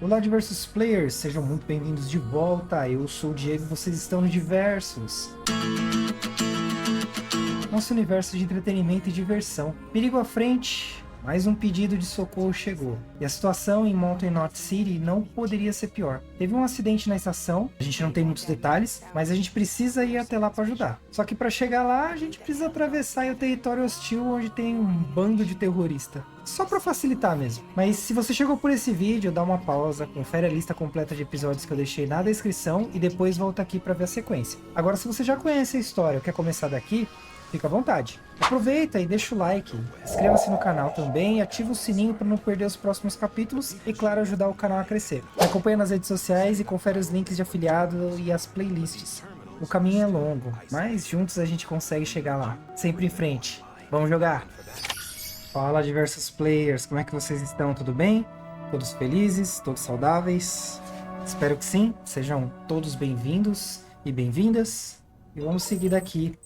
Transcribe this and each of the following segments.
Olá, diversos players, sejam muito bem-vindos de volta. Eu sou o Diego e vocês estão no Diversos. Nosso universo de entretenimento e diversão. Perigo à frente, mais um pedido de socorro chegou. E a situação em Mountain Knot City não poderia ser pior. Teve um acidente na estação, a gente não tem muitos detalhes, mas a gente precisa ir até lá para ajudar. Só que para chegar lá, a gente precisa atravessar o território hostil onde tem um bando de terrorista. Só para facilitar mesmo. Mas se você chegou por esse vídeo, dá uma pausa, confere a lista completa de episódios que eu deixei na descrição e depois volta aqui para ver a sequência. Agora, se você já conhece a história ou quer começar daqui, fica à vontade. Aproveita e deixa o like, inscreva-se no canal também, ativa o sininho para não perder os próximos capítulos e, claro, ajudar o canal a crescer. Me acompanha nas redes sociais e confere os links de afiliado e as playlists. O caminho é longo, mas juntos a gente consegue chegar lá. Sempre em frente. Vamos jogar! Fala, diversos players, como é que vocês estão? Tudo bem? Todos felizes? Todos saudáveis? Espero que sim, sejam todos bem-vindos e bem-vindas. E vamos seguir daqui.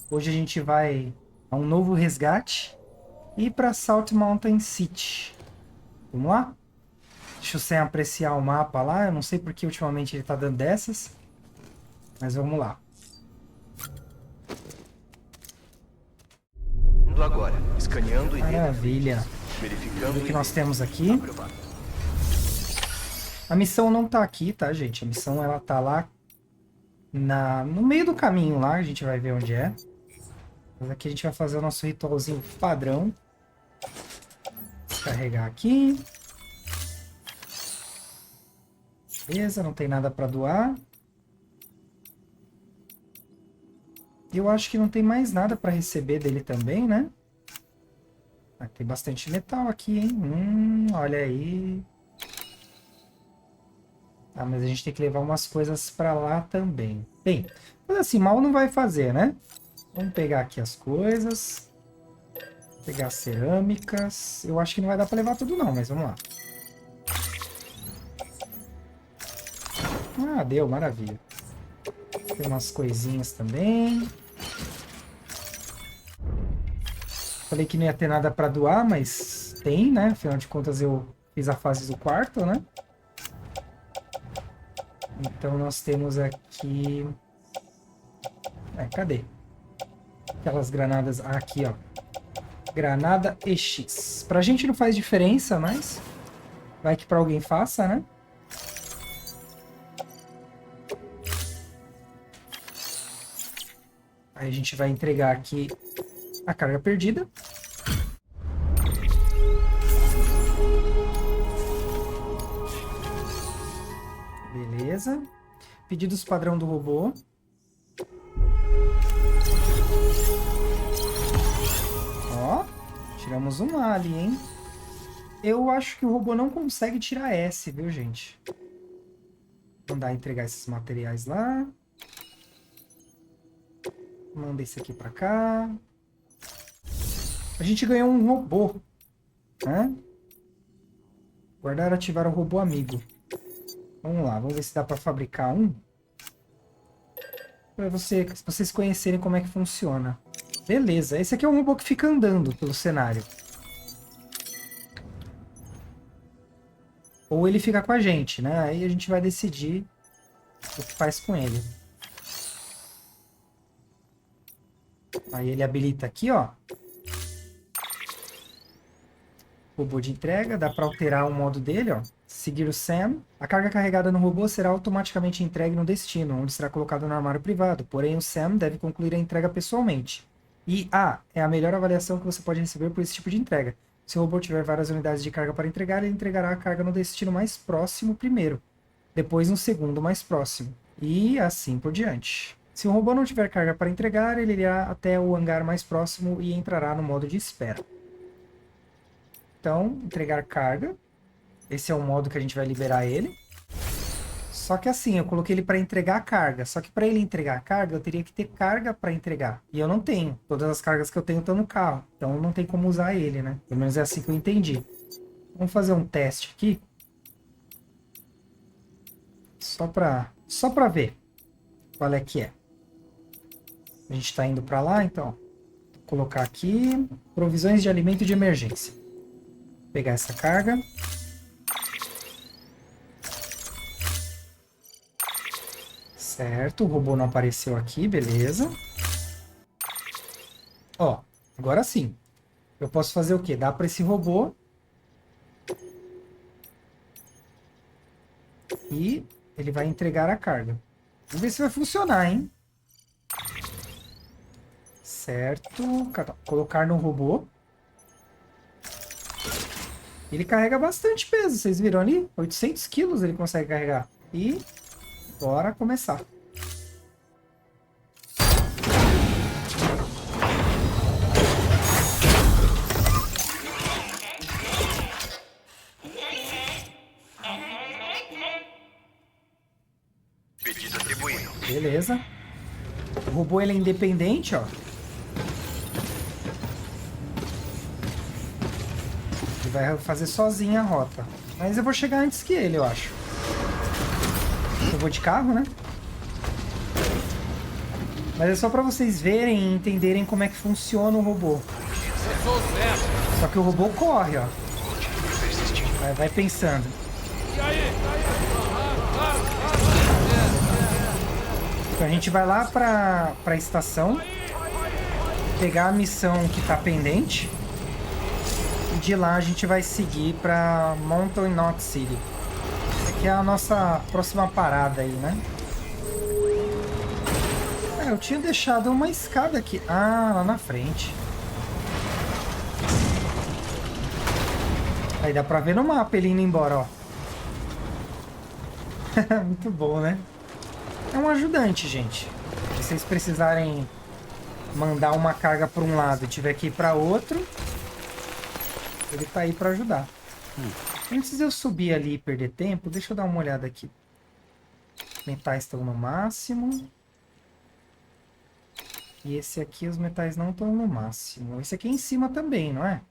Hoje a gente vai a um novo resgate e para Salt Mountain City. Vamos lá? Deixa eu sem apreciar o mapa lá, eu não sei porque ultimamente ele tá dando dessas, mas vamos lá. Agora, escaneando e Maravilha. verificando O que nós temos aqui? aprovado. A missão não tá aqui, tá, gente? A missão ela tá lá no meio do caminho lá, a gente vai ver onde é. Mas aqui a gente vai fazer o nosso ritualzinho padrão. Descarregar aqui. Beleza, não tem nada para doar. Eu acho que não tem mais nada para receber dele também, né? Ah, tem bastante metal aqui, hein? Olha aí. Ah, mas a gente tem que levar umas coisas para lá também. Bem, mas assim, mal não vai fazer, né? Vamos pegar aqui as coisas. Pegar cerâmicas. Eu acho que não vai dar para levar tudo não, mas vamos lá. Ah, deu, maravilha. Tem umas coisinhas também. Falei que não ia ter nada para doar, mas tem, né? Afinal de contas eu fiz a fase do quarto, né? Então nós temos aqui... cadê? Aquelas granadas... Ah, aqui, ó. Granada EX. Pra gente não faz diferença, mas... vai que pra alguém faça, né? Aí a gente vai entregar aqui a carga perdida. Beleza. Pedidos padrão do robô. Ó, tiramos um ali, hein? Eu acho que o robô não consegue tirar S, viu, gente? Mandar entregar esses materiais lá. Manda esse aqui pra cá. A gente ganhou um robô, né? Guardar e ativar o robô amigo. Vamos lá, vamos ver se dá pra fabricar um. Pra vocês conhecerem como é que funciona. Beleza, esse aqui é um robô que fica andando pelo cenário. Ou ele fica com a gente, né? Aí a gente vai decidir o que faz com ele. Aí ele habilita aqui, ó. Robô de entrega, dá para alterar o modo dele, ó. Seguir o Sam. A carga carregada no robô será automaticamente entregue no destino, onde será colocado no armário privado. Porém, o Sam deve concluir a entrega pessoalmente. E é a melhor avaliação que você pode receber por esse tipo de entrega. Se o robô tiver várias unidades de carga para entregar, ele entregará a carga no destino mais próximo primeiro. Depois no segundo mais próximo. E assim por diante. Se o robô não tiver carga para entregar, ele irá até o hangar mais próximo e entrará no modo de espera. Então, entregar carga. Esse é o modo que a gente vai liberar ele. Só que assim, eu coloquei ele para entregar a carga. Só que para ele entregar a carga, eu teria que ter carga para entregar. E eu não tenho. Todas as cargas que eu tenho estão no carro. Então não tem como usar ele, né? Pelo menos é assim que eu entendi. Vamos fazer um teste aqui. Só para ver qual é que é. A gente está indo para lá, então. Vou colocar aqui provisões de alimento de emergência. Pegar essa carga. Certo, o robô não apareceu aqui, beleza. Ó, agora sim. Eu posso fazer o quê? Dá para esse robô. E ele vai entregar a carga. Vamos ver se vai funcionar, hein? Certo. Colocar no robô. Ele carrega bastante peso, vocês viram ali? 800 quilos ele consegue carregar. E bora começar. Pedido atribuído. Beleza. O robô ele é independente, ó. Ele vai fazer sozinho a rota. Mas eu vou chegar antes que ele, eu acho. Eu vou de carro, né? Mas é só pra vocês verem e entenderem como é que funciona o robô. Só que o robô corre, ó. Vai pensando. Então a gente vai lá pra estação, pegar a missão que tá pendente, e de lá a gente vai seguir pra Mountain Knot City. Aqui é a nossa próxima parada aí, né? Eu tinha deixado uma escada aqui. Ah, lá na frente. Aí dá pra ver no mapa ele indo embora, ó. Muito bom, né? É um ajudante, gente. Se vocês precisarem mandar uma carga para um lado e tiver que ir para outro, ele tá aí para ajudar. Antes de eu subir ali e perder tempo, deixa eu dar uma olhada aqui. Os metais estão no máximo. E esse aqui, os metais não estão no máximo. Esse aqui é em cima também, não é?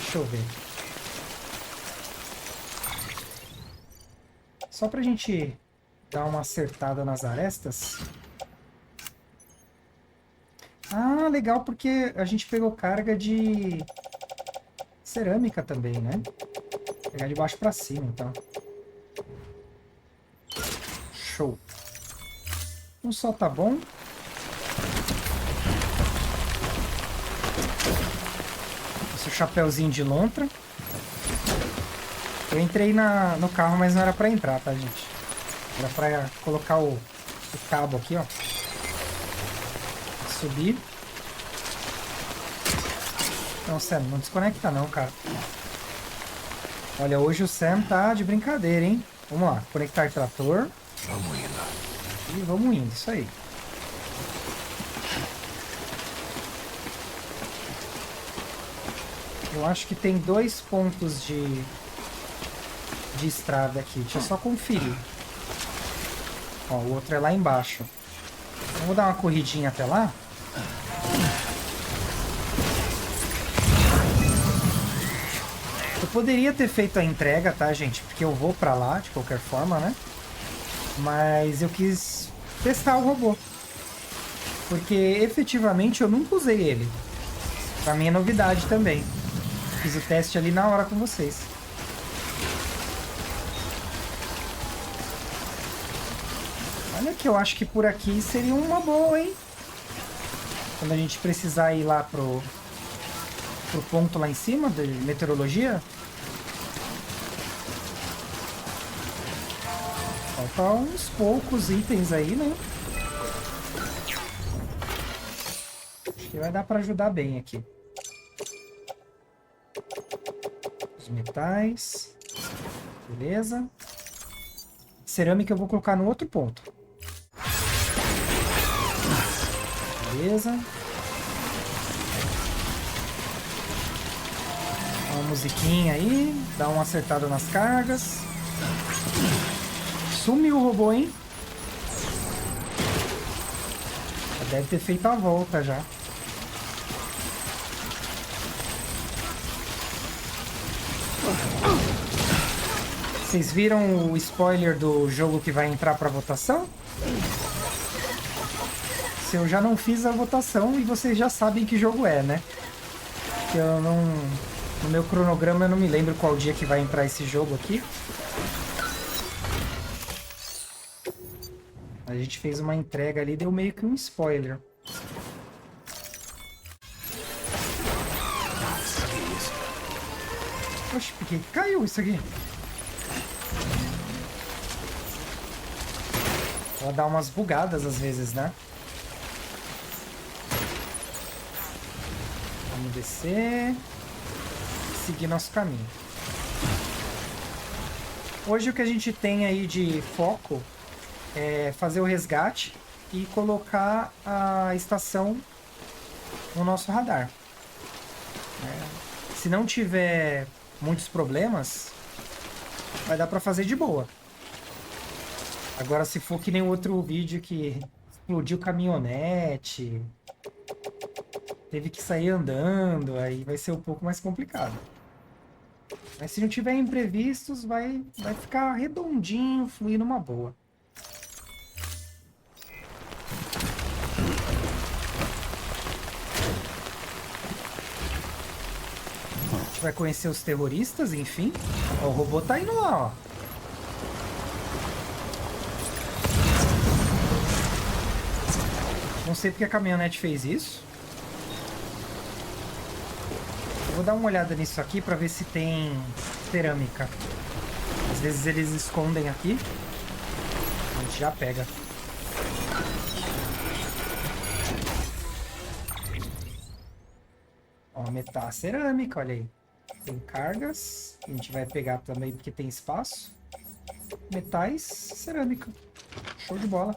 Deixa eu ver. Só pra gente dar uma acertada nas arestas. Ah, legal, porque a gente pegou carga de cerâmica também, né? Vou pegar de baixo pra cima, então. Show. Um só tá bom. Esse chapéuzinho de lontra. Eu entrei no carro, mas não era pra entrar, tá, gente? Era pra colocar o cabo aqui, ó. Subir. Não, Sam, não desconecta não, cara. Olha, hoje o Sam tá de brincadeira, hein? Vamos lá, conectar trator. Vamos indo. E vamos indo, isso aí. Eu acho que tem 2 pontos de estrada aqui. Deixa eu só conferir. Ó, o outro é lá embaixo. Vamos dar uma corridinha até lá. Eu poderia ter feito a entrega, tá, gente? Porque eu vou pra lá, de qualquer forma, né? Mas eu quis testar o robô. Porque, efetivamente, eu nunca usei ele. Pra mim é novidade também. Fiz o teste ali na hora com vocês. Olha que eu acho que por aqui seria uma boa, hein? Quando a gente precisar ir lá pro ponto lá em cima de meteorologia. Faltam uns poucos itens aí, né? Acho que vai dar pra ajudar bem aqui. Os metais. Beleza. Cerâmica eu vou colocar no outro ponto. Beleza. Uma musiquinha aí. Dá uma acertada nas cargas. Sumiu o robô, hein? Já deve ter feito a volta já. Vocês viram o spoiler do jogo que vai entrar para votação? Se eu já não fiz a votação e vocês já sabem que jogo é, né? Que eu não... No meu cronograma eu não me lembro qual dia que vai entrar esse jogo aqui. A gente fez uma entrega ali, deu meio que um spoiler. Oxe, por que caiu isso aqui? Ela dá umas bugadas às vezes, né? Vamos descer. Seguir nosso caminho. Hoje o que a gente tem aí de foco é fazer o resgate e colocar a estação no nosso radar. Se não tiver muitos problemas, vai dar pra fazer de boa. Agora, se for que nem o outro vídeo que explodiu caminhonete, teve que sair andando, aí vai ser um pouco mais complicado. Mas se não tiver imprevistos, vai ficar redondinho, fluir numa boa. A gente vai conhecer os terroristas, enfim. Ó, o robô tá indo lá, ó. Não sei porque a caminhonete fez isso. Vou dar uma olhada nisso aqui para ver se tem cerâmica. Às vezes eles escondem aqui. A gente já pega. Ó, aumentar a cerâmica, olha aí. Tem cargas. A gente vai pegar também porque tem espaço. Metais, cerâmica. Show de bola.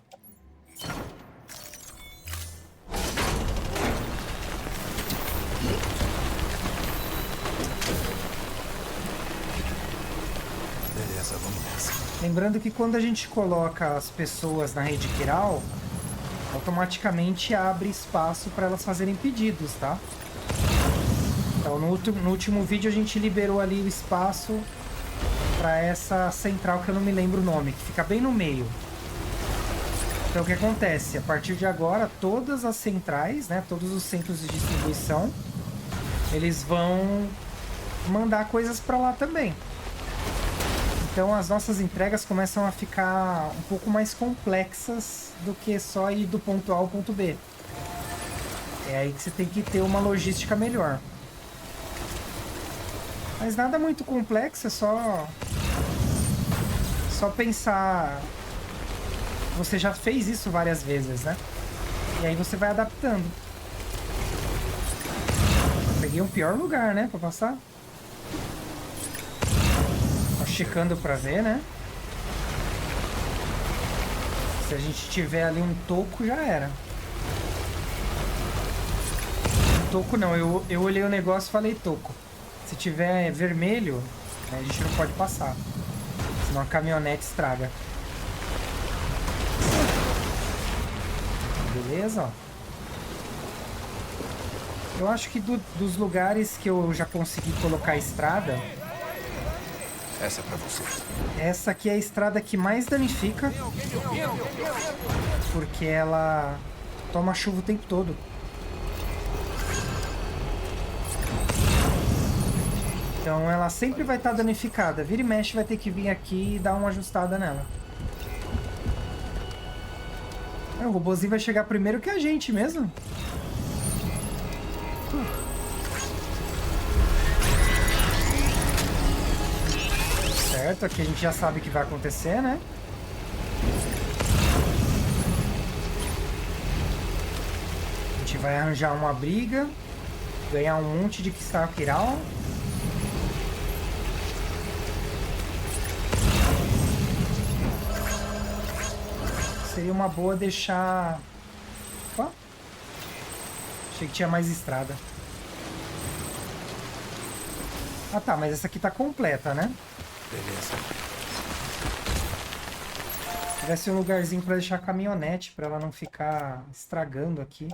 Vamos nessa. Lembrando que quando a gente coloca as pessoas na rede Kiral, automaticamente abre espaço para elas fazerem pedidos, tá? Então no último vídeo a gente liberou ali o espaço para essa central que eu não me lembro o nome, que fica bem no meio. Então o que acontece? A partir de agora, todas as centrais, né, todos os centros de distribuição, eles vão mandar coisas para lá também. Então as nossas entregas começam a ficar um pouco mais complexas do que só ir do ponto A ao ponto B. É aí que você tem que ter uma logística melhor. Mas nada muito complexo, é só pensar. Você já fez isso várias vezes, né? E aí você vai adaptando. Peguei um pior lugar, né, pra passar. Checando pra ver, né? Se a gente tiver ali um toco, já era. Um toco não, eu olhei o negócio e falei toco. Se tiver vermelho, né, a gente não pode passar. Senão a caminhonete estraga. Beleza, ó. Eu acho que dos lugares que eu já consegui colocar a estrada, essa é pra você. essa aqui é a estrada que mais danifica, porque ela toma chuva o tempo todo. Então ela sempre vai estar danificada. Vira e mexe vai ter que vir aqui e dar uma ajustada nela. O robôzinho vai chegar primeiro que a gente mesmo. Certo, aqui a gente já sabe o que vai acontecer, né? A gente vai arranjar uma briga, ganhar um monte de cristal Kiral. Seria uma boa deixar... Opa. Achei que tinha mais estrada. Ah tá, mas essa aqui tá completa, né? Beleza. Se tivesse um lugarzinho pra deixar a caminhonete, pra ela não ficar estragando aqui.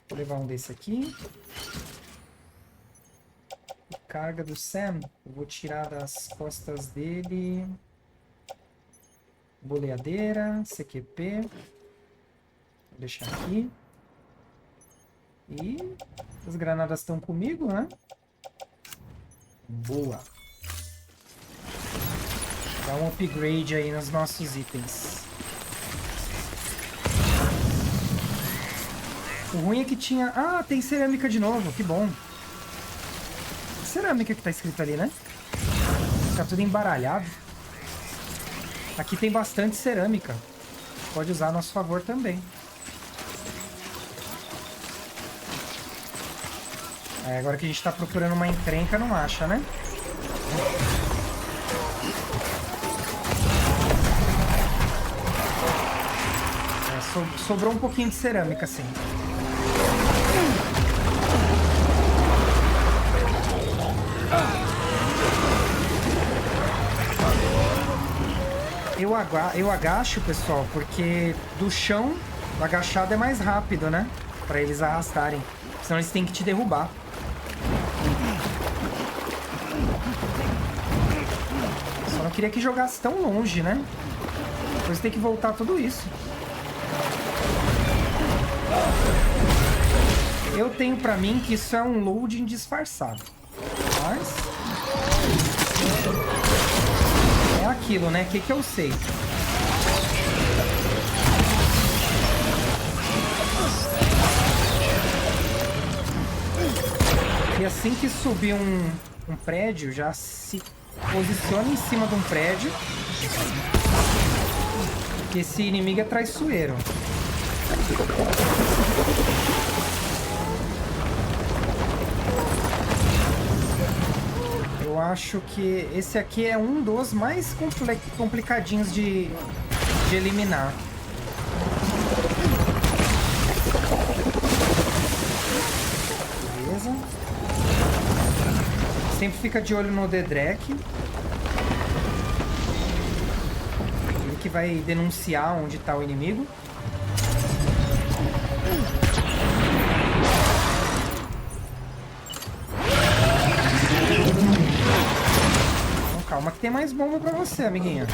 Vou levar um desse aqui. Carga do Sam. Eu vou tirar das costas dele. Boleadeira, CQP. Vou deixar aqui. E as granadas estão comigo, né? Boa. Dá um upgrade aí nos nossos itens. O ruim é que tinha... Ah, tem cerâmica de novo, que bom. Cerâmica que tá escrito ali, né? Tá tudo embaralhado. Aqui tem bastante cerâmica. Pode usar a nosso favor também. É, agora que a gente tá procurando uma encrenca, não acha, né? É, sobrou um pouquinho de cerâmica, sim. Eu agacho, pessoal, porque do chão, o agachado é mais rápido, né? Pra eles arrastarem. Senão eles têm que te derrubar. Só não queria que jogasse tão longe, né? Depois tem que voltar tudo isso. Eu tenho pra mim que isso é um loading disfarçado. Mas... é aquilo, né? O que eu sei? E assim que subir um prédio, já se posiciona em cima de um prédio. Que esse inimigo é traiçoeiro. Eu acho que esse aqui é um dos mais complicadinhos de eliminar. Beleza. Sempre fica de olho no Dedrek. Ele que vai denunciar onde está o inimigo. Calma que tem mais bomba pra você, amiguinha.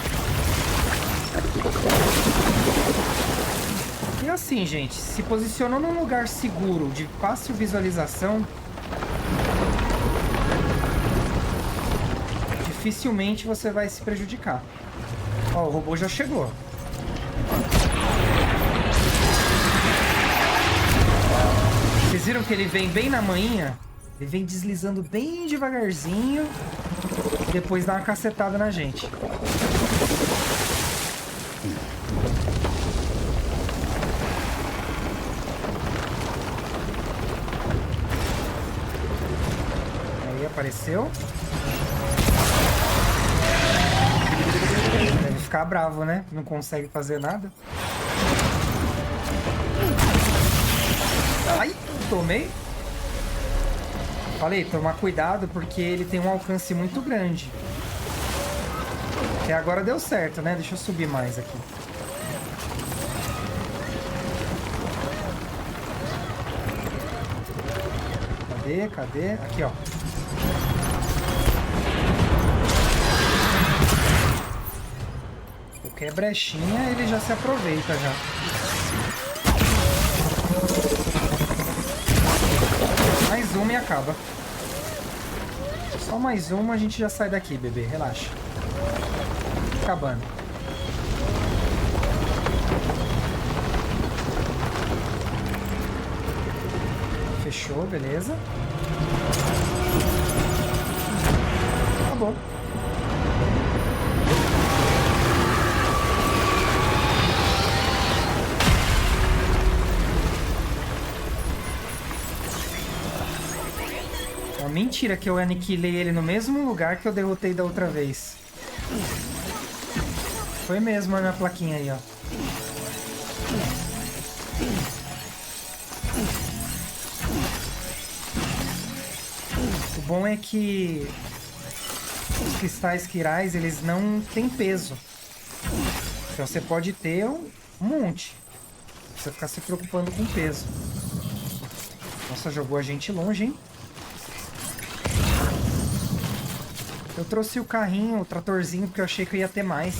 E assim, gente, se posicionou num lugar seguro, de fácil visualização, dificilmente você vai se prejudicar. Ó, o robô já chegou. Vocês viram que ele vem bem na manhinha? Ele vem deslizando bem devagarzinho. E depois dá uma cacetada na gente. Aí apareceu. Deve ficar bravo, né? Não consegue fazer nada. Ai, tomei. Falei, tomar cuidado porque ele tem um alcance muito grande. Até agora deu certo, né? Deixa eu subir mais aqui. Cadê? Cadê? Aqui, ó. Qualquer brechinha, ele já se aproveita já. Mais uma e acaba. Só mais uma, a gente já sai daqui, bebê. Relaxa. Acabando. Fechou, beleza. Tá bom. Mentira que eu aniquilei ele no mesmo lugar que eu derrotei da outra vez. Foi mesmo a minha plaquinha aí, ó. O bom é que os cristais quirais, eles não têm peso. Então você pode ter um monte. Você ficar se preocupando com peso. Nossa, jogou a gente longe, hein? Eu trouxe o carrinho, o tratorzinho, porque eu achei que eu ia ter mais.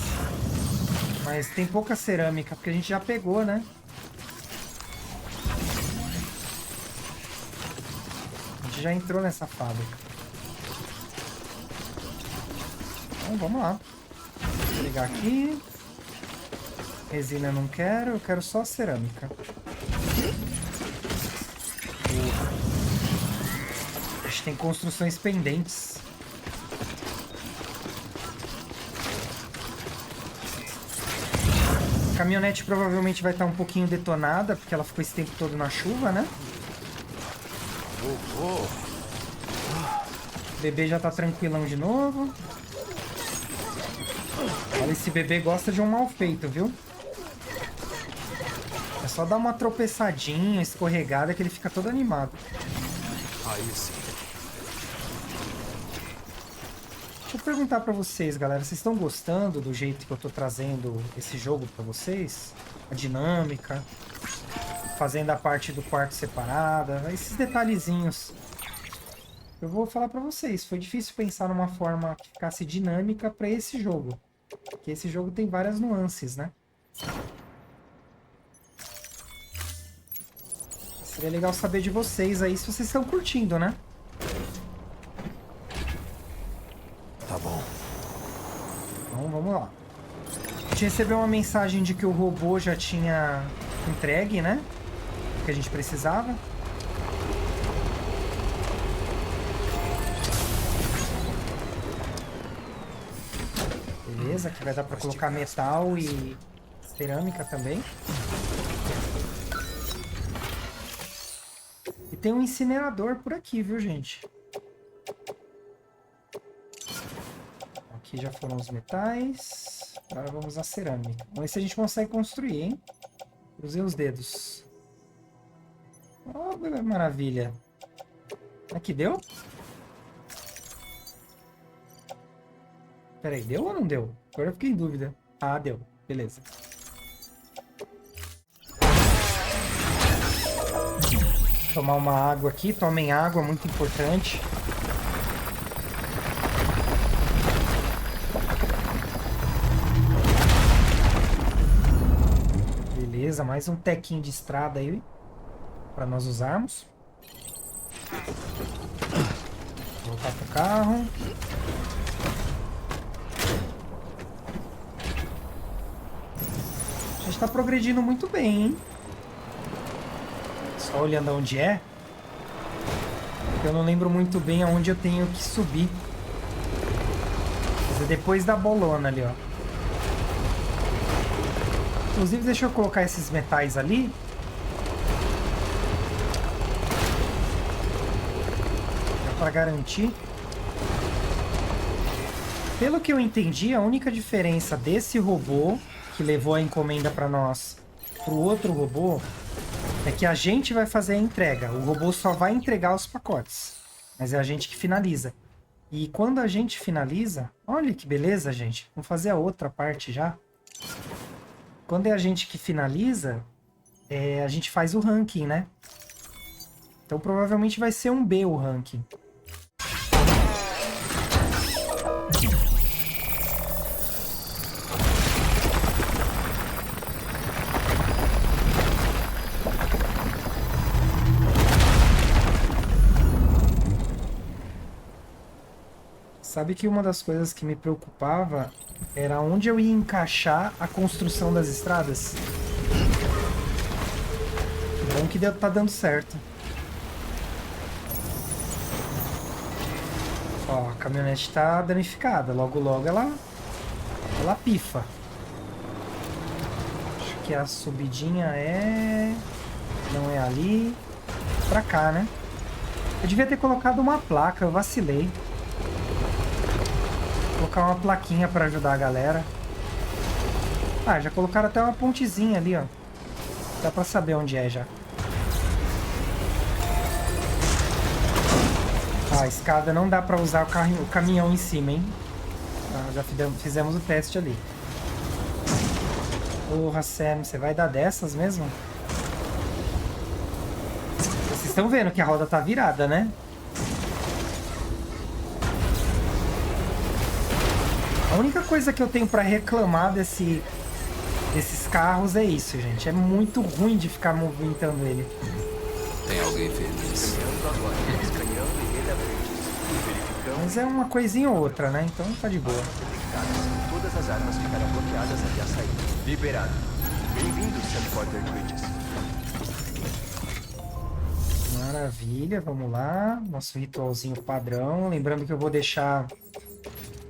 Mas tem pouca cerâmica, porque a gente já pegou, né? A gente já entrou nessa fábrica. Então, vamos lá. pegar aqui. Resina eu não quero, eu quero só cerâmica. A gente tem construções pendentes. A caminhonete provavelmente vai estar um pouquinho detonada, porque ela ficou esse tempo todo na chuva, né? O bebê já tá tranquilão de novo. Olha, esse bebê gosta de um mal feito, viu? É só dar uma tropeçadinha, escorregada, que ele fica todo animado. Aí sim. Deixa eu perguntar pra vocês, galera. Vocês estão gostando do jeito que eu tô trazendo esse jogo pra vocês? A dinâmica, fazendo a parte do quarto separada, esses detalhezinhos. Eu vou falar pra vocês, foi difícil pensar numa forma que ficasse dinâmica pra esse jogo. Porque esse jogo tem várias nuances, né? Seria legal saber de vocês aí se vocês estão curtindo, né? Tá bom. Então vamos lá. A gente recebeu uma mensagem de que o robô já tinha entregue, né? O que a gente precisava. Beleza, aqui vai dar pra colocar metal e cerâmica também. E tem um incinerador por aqui, viu, gente? Aqui já foram os metais. Agora vamos à cerâmica. Vamos ver se a gente consegue construir, hein? Usei os dedos. Oh, maravilha. Aqui deu? Peraí, deu ou não deu? Agora eu fiquei em dúvida. Ah, deu. Beleza. Tomar uma água aqui. Tomem água, muito importante. Beleza, mais um tequinho de estrada aí para nós usarmos. Voltar pro carro. A gente tá progredindo muito bem, hein? Só olhando onde é. Eu não lembro muito bem aonde eu tenho que subir. Mas é depois da bolona ali, ó. Inclusive, deixa eu colocar esses metais ali. Para garantir. Pelo que eu entendi, a única diferença desse robô que levou a encomenda para nós pro outro robô é que a gente vai fazer a entrega. O robô só vai entregar os pacotes, mas é a gente que finaliza. E quando a gente finaliza, olha que beleza, gente. Vamos fazer a outra parte já. Quando é a gente que finaliza, a gente faz o ranking, né? Então provavelmente vai ser um B o ranking. Sabe que uma das coisas que me preocupava era onde eu ia encaixar a construção das estradas. Que bom que tá dando certo. Ó, a caminhonete tá danificada. Logo, logo ela pifa. Acho que a subidinha não é ali. Pra cá, né? Eu devia ter colocado uma placa, eu vacilei. Colocar uma plaquinha para ajudar a galera. Ah, já colocaram até uma pontezinha ali, ó. Dá para saber onde é já. Ah, a escada não dá para usar o caminhão em cima, hein? Ah, já fizemos o teste ali. Porra, Sam, você vai dar dessas mesmo? Vocês estão vendo que a roda tá virada, né? A única coisa que eu tenho pra reclamar desses carros é isso, gente. É muito ruim de ficar movimentando ele. Tem alguém feliz. Mas é uma coisinha ou outra, né? Então tá de boa. todas as armas ficarão bloqueadas até a saída. Liberado. Bem-vindo, Sam Porter Bridges. Maravilha, vamos lá. Nosso ritualzinho padrão. Lembrando que eu vou deixar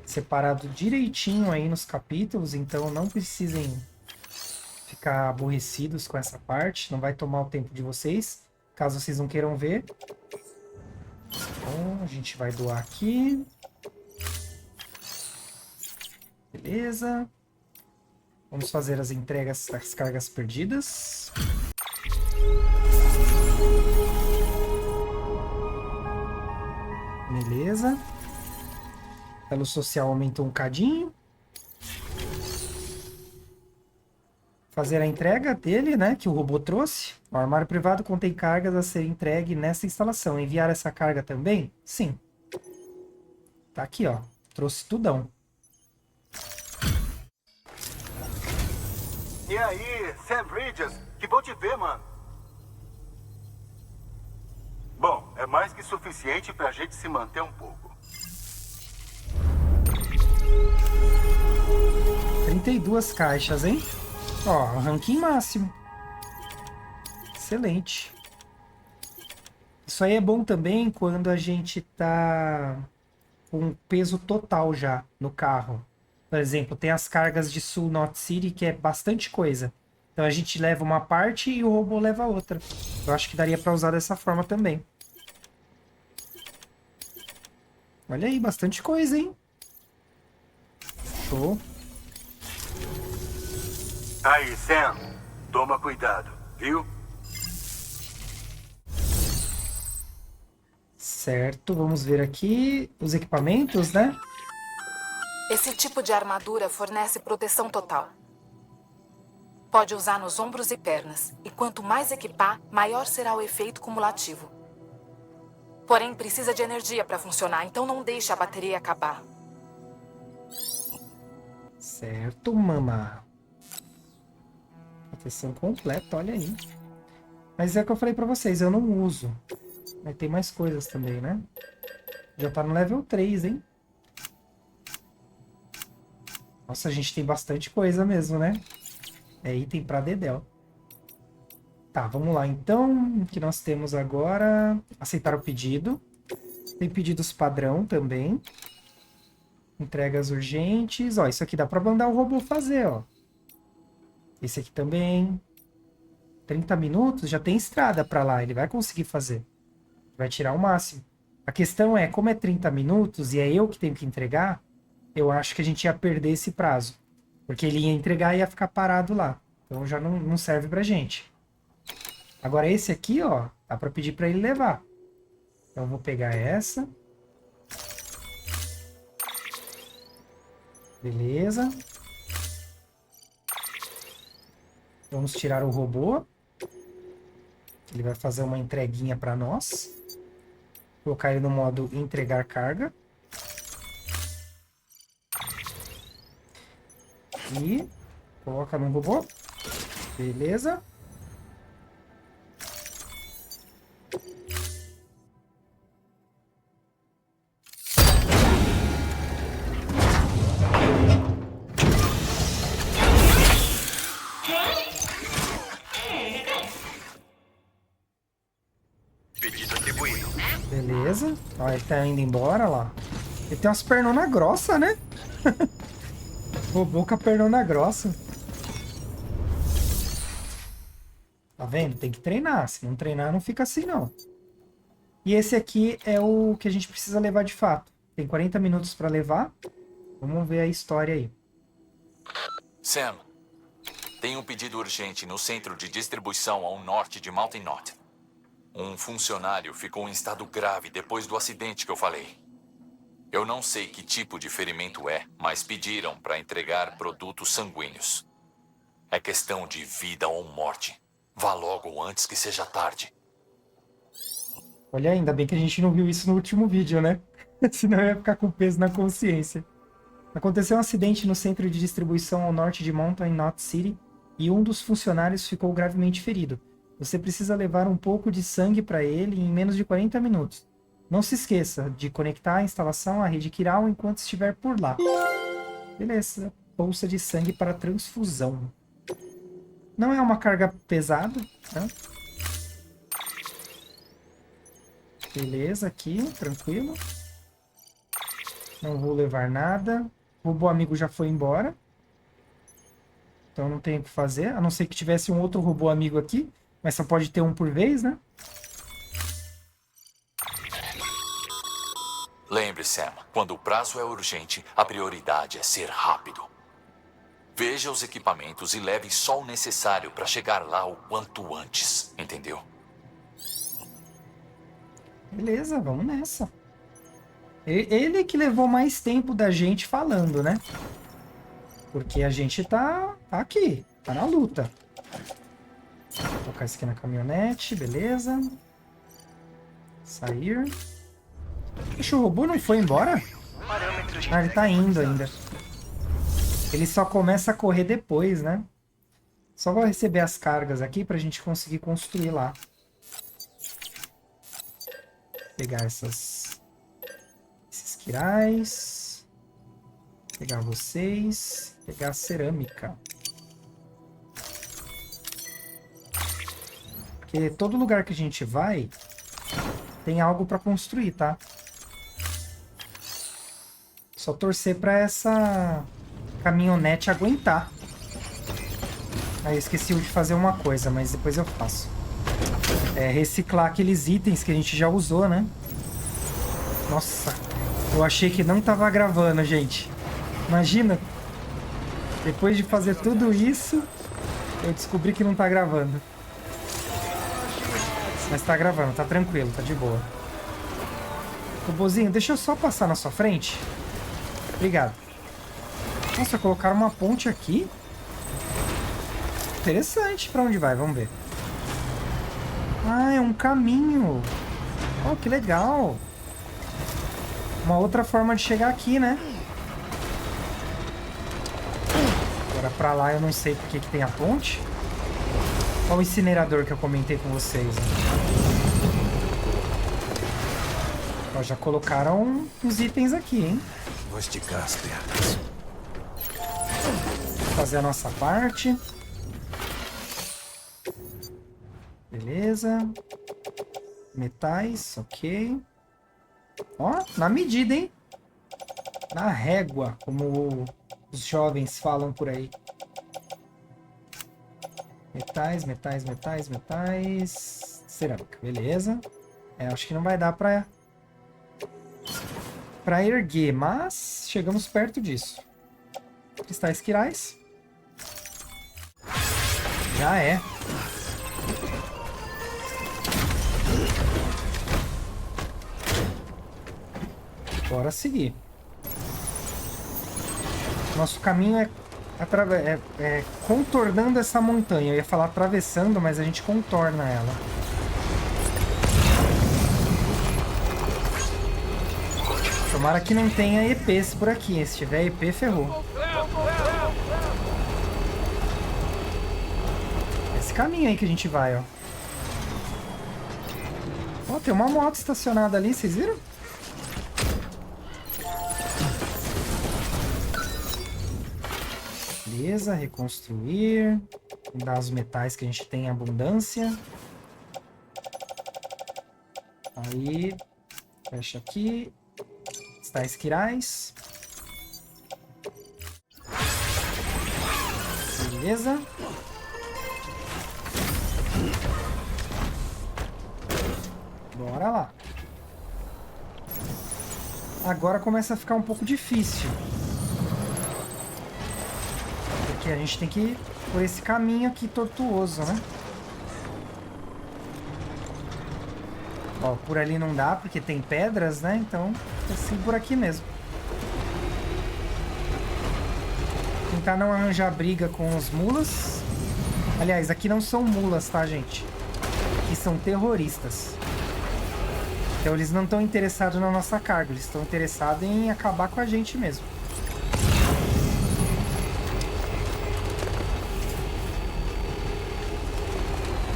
separado direitinho aí nos capítulos, então não precisem ficar aborrecidos com essa parte. Não vai tomar o tempo de vocês, caso vocês não queiram ver. Então, a gente vai doar aqui. Beleza. Vamos fazer as entregas das cargas perdidas. Beleza. Elo social aumentou um cadinho. Fazer a entrega dele, né? Que o robô trouxe. O armário privado contém cargas a ser entregue nessa instalação. Enviar essa carga também? Sim. Tá aqui, ó. Trouxe tudão. E aí, Sam Bridges? Que bom te ver, mano. Bom, é mais que suficiente pra gente se manter um pouco. 32 caixas, hein? Ó, ranking máximo. Excelente. Isso aí é bom também quando a gente tá com peso total já no carro. Por exemplo, tem as cargas de Sul Knot City, que é bastante coisa. Então a gente leva uma parte e o robô leva outra. Eu acho que daria pra usar dessa forma também. Olha aí, bastante coisa, hein? Show. Aí, Sam, toma cuidado, viu? Certo, vamos ver aqui os equipamentos, né? Esse tipo de armadura fornece proteção total. Pode usar nos ombros e pernas, e quanto mais equipar, maior será o efeito cumulativo. Porém, precisa de energia para funcionar, então não deixe a bateria acabar. Certo, mama. Proteção completa, olha aí. Mas é o que eu falei pra vocês, eu não uso. Mas tem mais coisas também, né? Já tá no level 3, hein? Nossa, a gente tem bastante coisa mesmo, né? É item pra dedéu. Tá, vamos lá então. O que nós temos agora? Aceitar o pedido. Tem pedidos padrão também. Entregas urgentes. Ó, isso aqui dá pra mandar o robô fazer, ó. Esse aqui também. 30 minutos, já tem estrada pra lá. Ele vai conseguir fazer. Vai tirar o máximo. A questão é, como é 30 minutos e é eu que tenho que entregar, eu acho que a gente ia perder esse prazo. Porque ele ia entregar e ia ficar parado lá. Então já não serve pra gente. Agora esse aqui, ó, dá pra pedir pra ele levar. Então eu vou pegar essa. Beleza. Vamos tirar o robô. Ele vai fazer uma entreguinha pra nós. Colocar ele no modo entregar carga. E coloca no robô. Beleza. Pedido atribuído. Beleza. Ó, ele tá indo embora lá. Ele tem umas pernonas grossas, né? Robô com a pernona grossa. Tá vendo? Tem que treinar. Se não treinar, não fica assim, não. E esse aqui é o que a gente precisa levar de fato. Tem 40 minutos pra levar. Vamos ver a história aí. Sam, tem um pedido urgente no centro de distribuição ao norte de Mountain Knot. Um funcionário ficou em estado grave depois do acidente que eu falei. Eu não sei que tipo de ferimento é, mas pediram para entregar produtos sanguíneos. É questão de vida ou morte. Vá logo antes que seja tarde. Olha, ainda bem que a gente não viu isso no último vídeo, né? Senão eu ia ficar com peso na consciência. Aconteceu um acidente no centro de distribuição ao norte de Mountain Knot City e um dos funcionários ficou gravemente ferido. Você precisa levar um pouco de sangue para ele em menos de 40 minutos. Não se esqueça de conectar a instalação à rede Kiral enquanto estiver por lá. Beleza. bolsa de sangue para transfusão. Não é uma carga pesada, né? Beleza, aqui, tranquilo. Não vou levar nada. O robô amigo já foi embora. Então não tem o que fazer, a não ser que tivesse um outro robô amigo aqui. Mas só pode ter um por vez, né? Lembre-se, Sam, quando o prazo é urgente, a prioridade é ser rápido. Veja os equipamentos e leve só o necessário para chegar lá o quanto antes, entendeu? Beleza, vamos nessa. Ele que levou mais tempo da gente falando, né? Porque a gente tá aqui, tá na luta. Vou colocar isso aqui na caminhonete, beleza. Sair. Deixa o robô não foi embora? Ah, ele tá indo ainda. Ele só começa a correr depois, né? Só vou receber as cargas aqui pra gente conseguir construir lá. Pegar esses quirais. Pegar vocês. Pegar a cerâmica. Porque todo lugar que a gente vai tem algo pra construir, tá? Só torcer pra essa caminhonete aguentar. Aí eu esqueci de fazer uma coisa, mas depois eu faço. É reciclar aqueles itens que a gente já usou, né? Nossa, eu achei que não tava gravando, gente. Imagina, depois de fazer tudo isso, eu descobri que não tá gravando. Mas tá gravando, tá tranquilo, tá de boa. Robozinho, deixa eu só passar na sua frente. Obrigado. Nossa, colocaram uma ponte aqui. Interessante. Pra onde vai? Vamos ver. Ah, é um caminho. Oh, que legal. Uma outra forma de chegar aqui, né? Agora pra lá eu não sei porque que tem a ponte. Olha o incinerador que eu comentei com vocês. Ó, já colocaram os itens aqui, hein? Vou esticar as pernas. Fazer a nossa parte. Beleza. Metais, ok. Ó, na medida, hein? Na régua, como os jovens falam por aí. Metais, metais, metais, metais. Cerâmica, beleza. É, acho que não vai dar pra erguer, mas chegamos perto disso. Cristais quirais. Já é. Bora seguir. Nosso caminho é contornando essa montanha. Eu ia falar atravessando, mas a gente contorna ela. Tomara que não tenha EPs por aqui. Se tiver EP, ferrou. Esse caminho aí que a gente vai, ó. Ó, tem uma moto estacionada ali, vocês viram? Beleza, reconstruir. Dar os metais que a gente tem em abundância. Aí, fecha aqui. Cristais quirais. Beleza. Bora lá. Agora começa a ficar um pouco difícil. Porque a gente tem que ir por esse caminho aqui tortuoso, né? Ó, por ali não dá, porque tem pedras, né? Então, assim por aqui mesmo. Tentar não arranjar briga com os mulas. Aliás, aqui não são mulas, tá, gente? Aqui são terroristas. Então eles não estão interessados na nossa carga, eles estão interessados em acabar com a gente mesmo.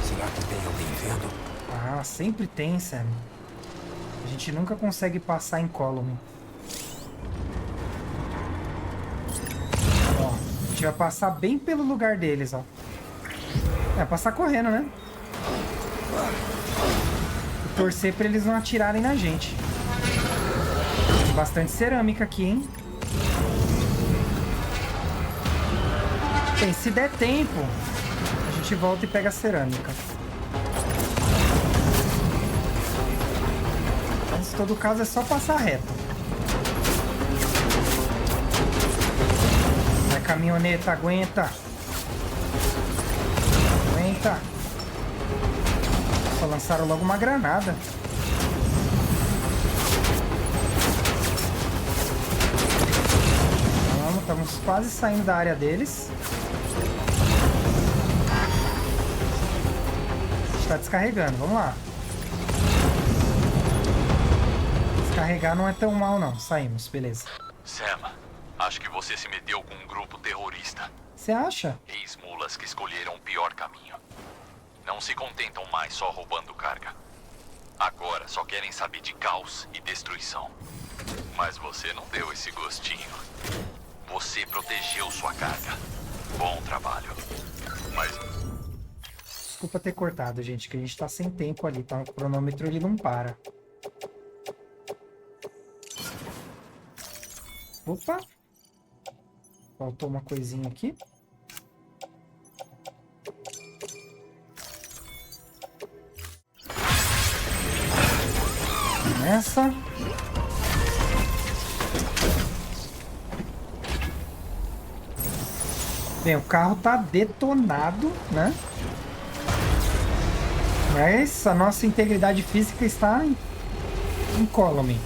Será que tem alguém vendo? Ah, sempre tem, Sam. A gente nunca consegue passar em column. Ó. gente vai passar bem pelo lugar deles, ó. É, passar correndo, né? E torcer pra eles não atirarem na gente. Tem bastante cerâmica aqui, hein? Bem, se der tempo, a gente volta e pega a cerâmica. Mas, em todo caso, é só passar reto. Vai, caminhoneta, aguenta. Aguenta. Só lançaram logo uma granada. Vamos, estamos quase saindo da área deles. Tá descarregando, vamos lá. Descarregar não é tão mal não, saímos, beleza. Sam, acho que você se meteu com um grupo terrorista. Você acha? Ex-mulas que escolheram o pior caminho. Não se contentam mais só roubando carga. Agora só querem saber de caos e destruição. Mas você não deu esse gostinho. Você protegeu sua carga. Bom trabalho. Mas... Desculpa ter cortado, gente, que a gente tá sem tempo ali, tá? O cronômetro ele não para. Opa! Faltou uma coisinha aqui. Essa. Bem, o carro tá detonado, né? Mas a nossa integridade física está incólume.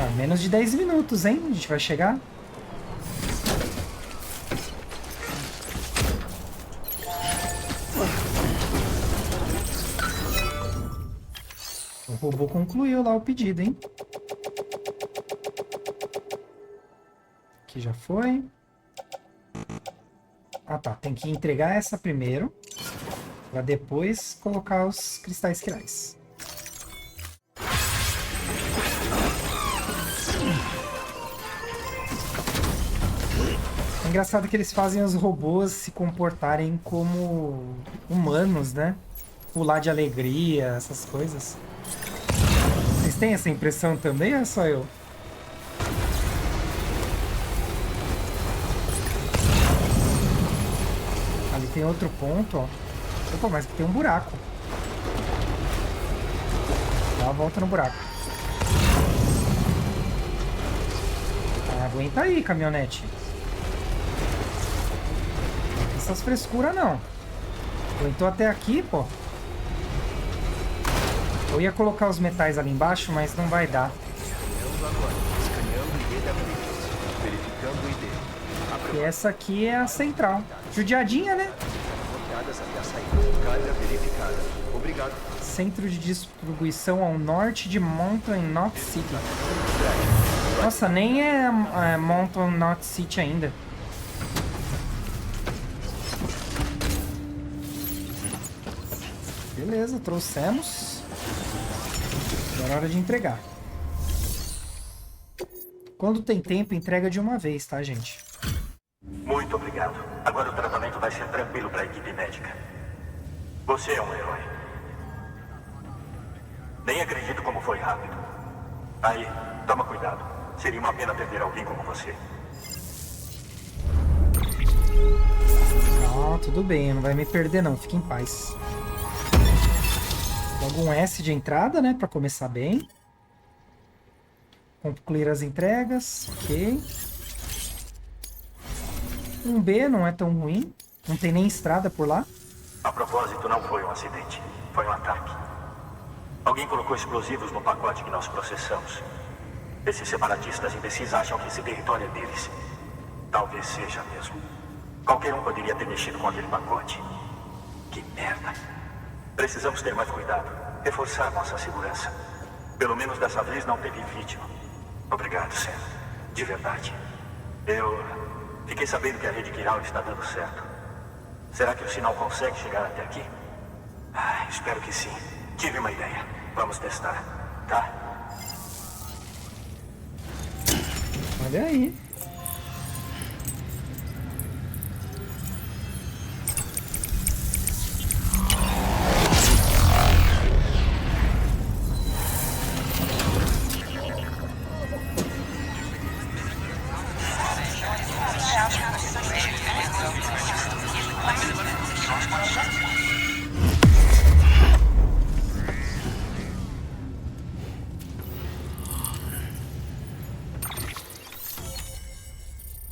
Ah, menos de 10 minutos, hein? A gente vai chegar. O robô concluiu lá o pedido, hein? Aqui já foi. Ah tá, tem que entregar essa primeiro, para depois colocar os cristais quirais. É engraçado que eles fazem os robôs se comportarem como humanos, né? Pular de alegria, essas coisas. Vocês têm essa impressão também ou é só eu? Tem outro ponto, ó. Opa, mas tem um buraco. Dá uma volta no buraco. Ah, aguenta aí, caminhonete. Não tem essas frescuras, não. Aguentou até aqui, pô. Eu ia colocar os metais ali embaixo, mas não vai dar. E essa aqui é a central. Judiadinha, né? Centro de distribuição ao norte de Mountain Knot City. Nossa, nem é Mountain Knot City ainda. Beleza, trouxemos. Agora é hora de entregar. Quando tem tempo, entrega de uma vez, tá, gente? Muito obrigado. Agora o tratamento vai ser tranquilo para a equipe médica. Você é um herói. Nem acredito como foi rápido. Aí, toma cuidado. Seria uma pena perder alguém como você. Ah, tudo bem. Não vai me perder não. Fique em paz. Logo um S de entrada, né? Para começar bem. Concluir as entregas. Ok. Um B não é tão ruim. Não tem nem estrada por lá. A propósito, não foi um acidente. Foi um ataque. Alguém colocou explosivos no pacote que nós processamos. Esses separatistas imbecis acham que esse território é deles. Talvez seja mesmo. Qualquer um poderia ter mexido com aquele pacote. Que merda. Precisamos ter mais cuidado. Reforçar nossa segurança. Pelo menos dessa vez não teve vítima. Obrigado, Sam. De verdade. Eu fiquei sabendo que a rede Kiral está dando certo. Será que o sinal consegue chegar até aqui? Espero que sim. Tive uma ideia. Vamos testar, tá? Olha aí.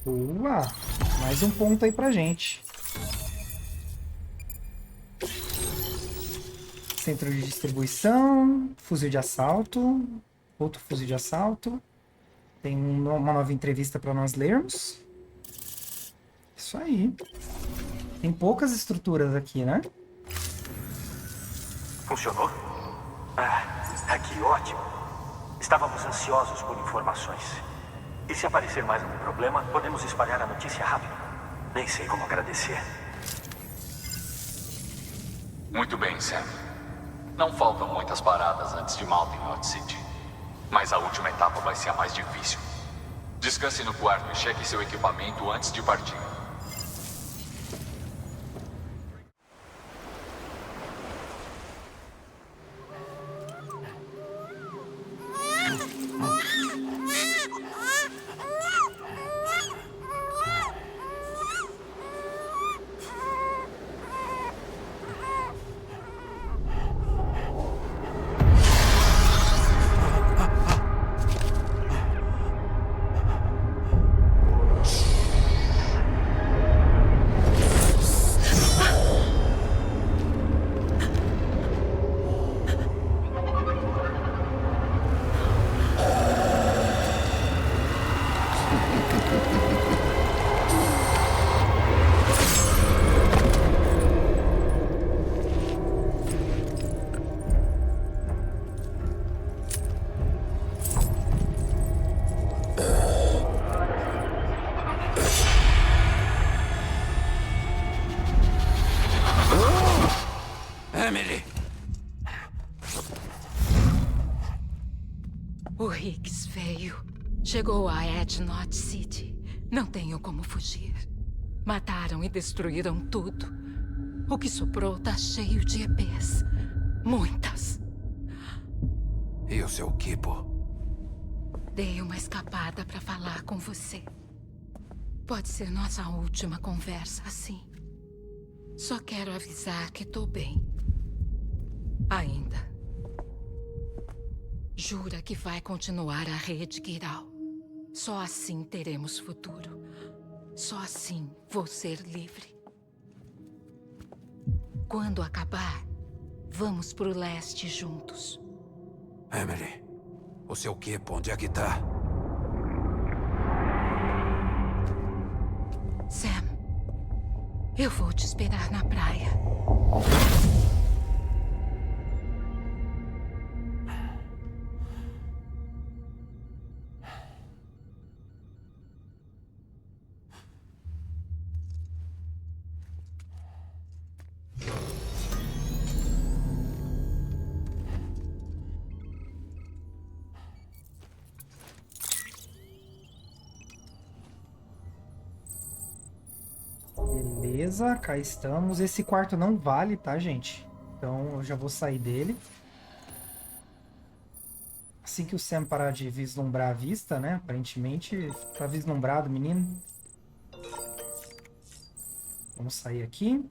Boa! Mais um ponto aí pra gente. Centro de distribuição, fuzil de assalto, outro fuzil de assalto. Tem uma nova entrevista para nós lermos. Isso aí. Tem poucas estruturas aqui, né? Funcionou? Que ótimo. Estávamos ansiosos por informações. E se aparecer mais algum problema, podemos espalhar a notícia rápido. Nem sei como agradecer. Muito bem, Sam. Não faltam muitas paradas antes de Mountain Knot City. Mas a última etapa vai ser a mais difícil. Descanse no quarto e cheque seu equipamento antes de partir. Emily! O Higgs veio. Chegou a Knot City. Não tenho como fugir. Mataram e destruíram tudo. O que sobrou tá cheio de EPs. Muitas. E o seu Kipo? Dei uma escapada pra falar com você. Pode ser nossa última conversa assim. Só quero avisar que tô bem. Ainda. Jura que vai continuar a rede Kiral. Só assim teremos futuro. Só assim vou ser livre. Quando acabar, vamos pro leste juntos. Emily, o seu Kipo, onde é que tá? Sam, eu vou te esperar na praia. Beleza, cá estamos. Esse quarto não vale, tá, gente? Então eu já vou sair dele. Assim que o Sam parar de vislumbrar a vista, né? Aparentemente tá vislumbrado, menino. Vamos sair aqui.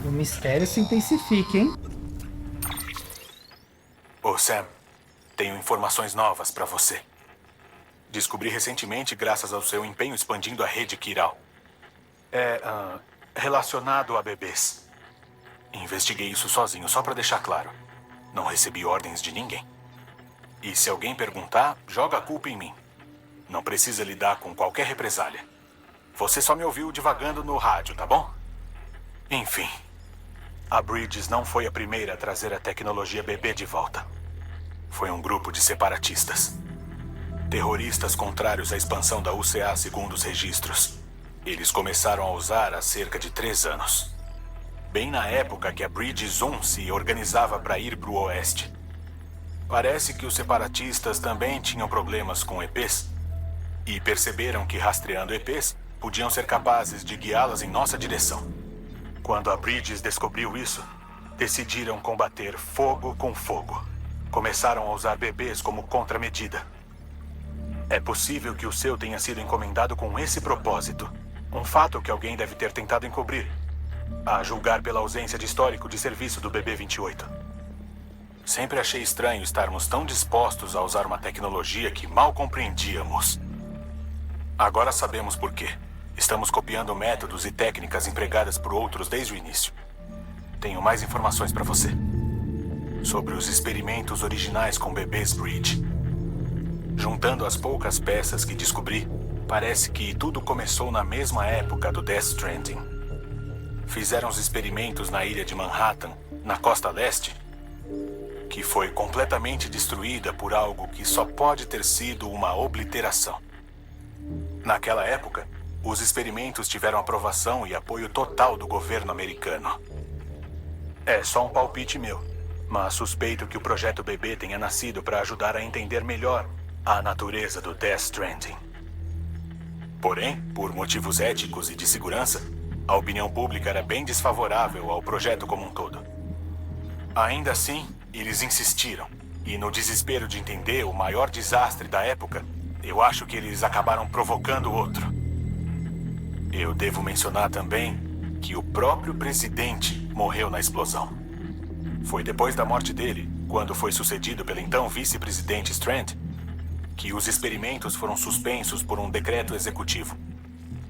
O mistério se intensifica, hein? Ô, Sam, tenho informações novas pra você. Descobri recentemente, graças ao seu empenho expandindo a rede Kiral. É relacionado a bebês. Investiguei isso sozinho, só pra deixar claro. Não recebi ordens de ninguém. E se alguém perguntar, joga a culpa em mim. Não precisa lidar com qualquer represália. Você só me ouviu divagando no rádio, tá bom? Enfim, a Bridges não foi a primeira a trazer a tecnologia bebê de volta. Foi um grupo de separatistas. Terroristas contrários à expansão da UCA segundo os registros. Eles começaram a usar há cerca de 3 anos. Bem na época que a Bridges 1 se organizava para ir para o oeste. Parece que os separatistas também tinham problemas com EPs e perceberam que rastreando EPs podiam ser capazes de guiá-las em nossa direção. Quando a Bridges descobriu isso, decidiram combater fogo com fogo. Começaram a usar bebês como contramedida. É possível que o seu tenha sido encomendado com esse propósito. Um fato que alguém deve ter tentado encobrir, a julgar pela ausência de histórico de serviço do BB-28. Sempre achei estranho estarmos tão dispostos a usar uma tecnologia que mal compreendíamos. Agora sabemos por quê. Estamos copiando métodos e técnicas empregadas por outros desde o início. Tenho mais informações para você. Sobre os experimentos originais com bebês Bridge. Juntando as poucas peças que descobri, parece que tudo começou na mesma época do Death Stranding. Fizeram os experimentos na ilha de Manhattan, na costa leste, que foi completamente destruída por algo que só pode ter sido uma obliteração. Naquela época, os experimentos tiveram aprovação e apoio total do governo americano. É só um palpite meu, mas suspeito que o Projeto Bebê tenha nascido para ajudar a entender melhor a natureza do Death Stranding. Porém, por motivos éticos e de segurança, a opinião pública era bem desfavorável ao projeto como um todo. Ainda assim, eles insistiram, e no desespero de entender o maior desastre da época, eu acho que eles acabaram provocando outro. Eu devo mencionar também que o próprio presidente morreu na explosão. Foi depois da morte dele, quando foi sucedido pelo então vice-presidente Strand, que os experimentos foram suspensos por um decreto executivo.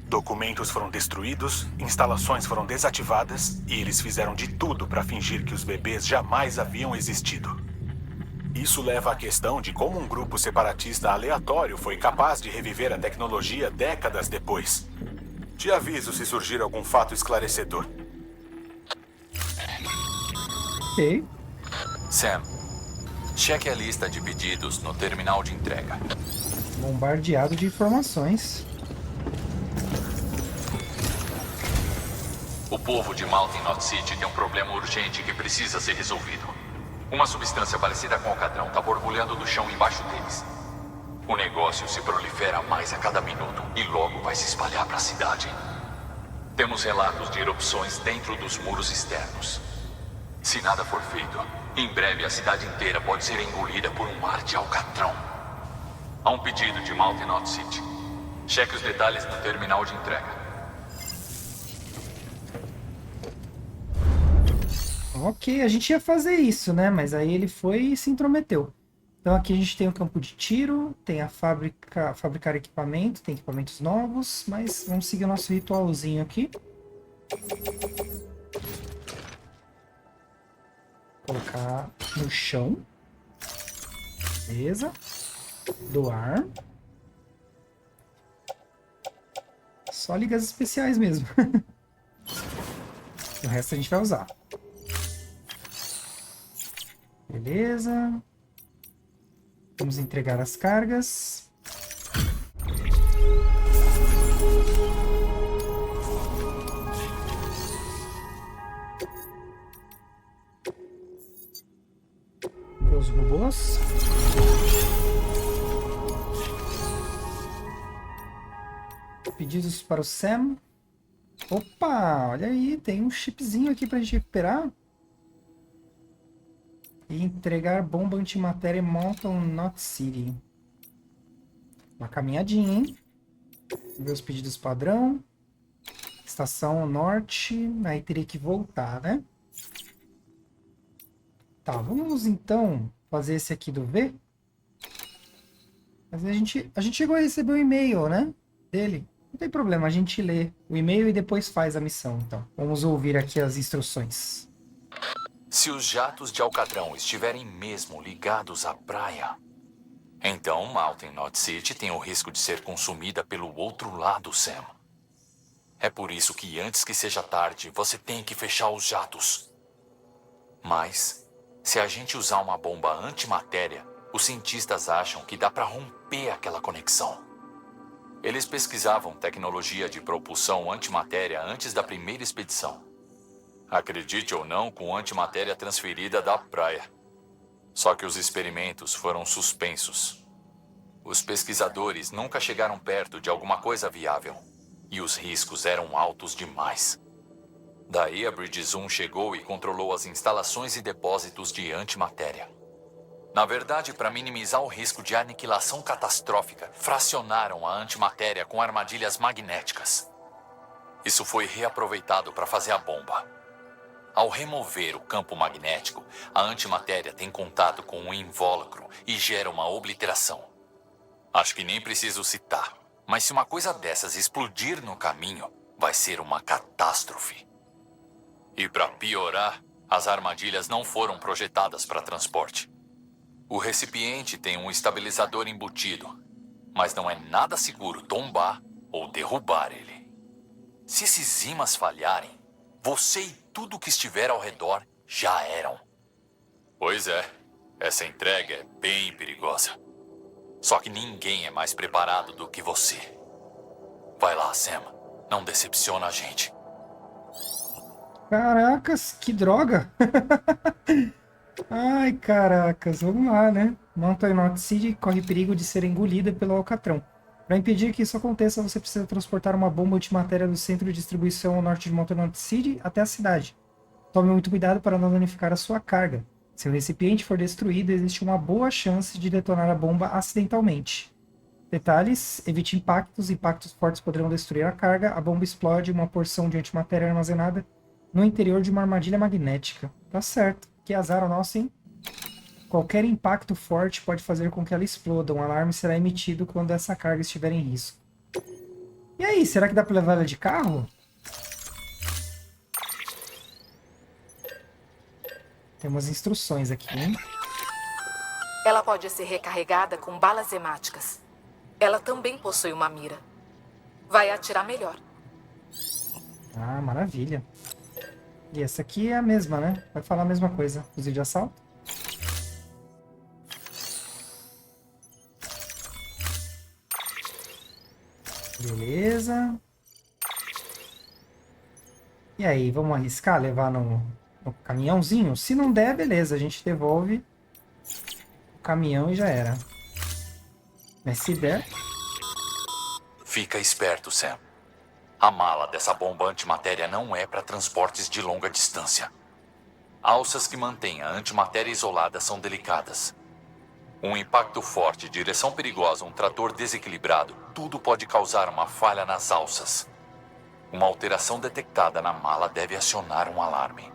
Documentos foram destruídos, instalações foram desativadas e eles fizeram de tudo para fingir que os bebês jamais haviam existido. Isso leva à questão de como um grupo separatista aleatório foi capaz de reviver a tecnologia décadas depois. Te aviso se surgir algum fato esclarecedor. Ok. Sam, cheque a lista de pedidos no terminal de entrega. Bombardeado de informações. O povo de Mountain Knot City tem um problema urgente que precisa ser resolvido. Uma substância parecida com alcatrão está borbulhando do chão embaixo deles. O negócio se prolifera mais a cada minuto e logo vai se espalhar para a cidade. Temos relatos de erupções dentro dos muros externos. Se nada for feito, em breve a cidade inteira pode ser engolida por um mar de alcatrão. Há um pedido de Mountain Knot City. Cheque os detalhes no terminal de entrega. Ok, a gente ia fazer isso, né? Mas aí ele foi e se intrometeu. Então aqui a gente tem o campo de tiro, tem a fabricar equipamento, tem equipamentos novos, mas vamos seguir o nosso ritualzinho aqui. Colocar no chão. Beleza. Doar. Só ligas especiais mesmo. O resto a gente vai usar. Beleza. Vamos entregar as cargas. Os robôs. Pedidos para o Sam. Opa, olha aí, tem um chipzinho aqui pra gente recuperar. E entregar bomba antimatéria em Mountain Knot City. Uma caminhadinha, hein? Ver os pedidos padrão. Estação norte. Aí teria que voltar, né? Tá, vamos então fazer esse aqui do V. Mas a gente chegou a receber um e-mail, né? Dele. Não tem problema, a gente lê o e-mail e depois faz a missão, então. Vamos ouvir aqui as instruções. Se os jatos de alcatrão estiverem mesmo ligados à praia, então Mountain Knot City tem o risco de ser consumida pelo outro lado, Sam. É por isso que antes que seja tarde, você tem que fechar os jatos. Mas, se a gente usar uma bomba antimatéria, os cientistas acham que dá para romper aquela conexão. Eles pesquisavam tecnologia de propulsão antimatéria antes da primeira expedição. Acredite ou não, com antimatéria transferida da praia. Só que os experimentos foram suspensos. Os pesquisadores nunca chegaram perto de alguma coisa viável. E os riscos eram altos demais. Daí a Bridge 1 chegou e controlou as instalações e depósitos de antimatéria. Na verdade, para minimizar o risco de aniquilação catastrófica, fracionaram a antimatéria com armadilhas magnéticas. Isso foi reaproveitado para fazer a bomba. Ao remover o campo magnético, a antimatéria tem contato com o invólucro e gera uma obliteração. Acho que nem preciso citar, mas se uma coisa dessas explodir no caminho, vai ser uma catástrofe. E para piorar, as armadilhas não foram projetadas para transporte. O recipiente tem um estabilizador embutido, mas não é nada seguro tombar ou derrubar ele. Se esses ímãs falharem, você e tudo que estiver ao redor já eram. Pois é, essa entrega é bem perigosa. Só que ninguém é mais preparado do que você. Vai lá, Sam. Não decepciona a gente. Caracas, que droga! Ai, caracas, vamos lá, né? Mountain Knot City corre perigo de ser engolida pelo Alcatrão. Para impedir que isso aconteça, você precisa transportar uma bomba antimatéria do centro de distribuição ao norte de Mountain Knot City até a cidade. Tome muito cuidado para não danificar a sua carga. Se o recipiente for destruído, existe uma boa chance de detonar a bomba acidentalmente. Detalhes: evite impactos. Impactos fortes poderão destruir a carga. A bomba explode uma porção de antimatéria armazenada no interior de uma armadilha magnética. Tá certo. Que azar o nosso, hein? Qualquer impacto forte pode fazer com que ela exploda. Um alarme será emitido quando essa carga estiver em risco. E aí, será que dá pra levar ela de carro? Tem umas instruções aqui, hein? Ela pode ser recarregada com balas hemáticas. Ela também possui uma mira. Vai atirar melhor. Ah, maravilha. E essa aqui é a mesma, né? Vai falar a mesma coisa. Fuzil de assalto. Beleza. E aí, vamos arriscar levar no caminhãozinho? Se não der, beleza. A gente devolve o caminhão e já era. Mas se der... Fica esperto, Sam. A mala dessa bomba antimatéria não é para transportes de longa distância. Alças que mantêm a antimatéria isolada são delicadas. Um impacto forte, direção perigosa, um trator desequilibrado, tudo pode causar uma falha nas alças. Uma alteração detectada na mala deve acionar um alarme.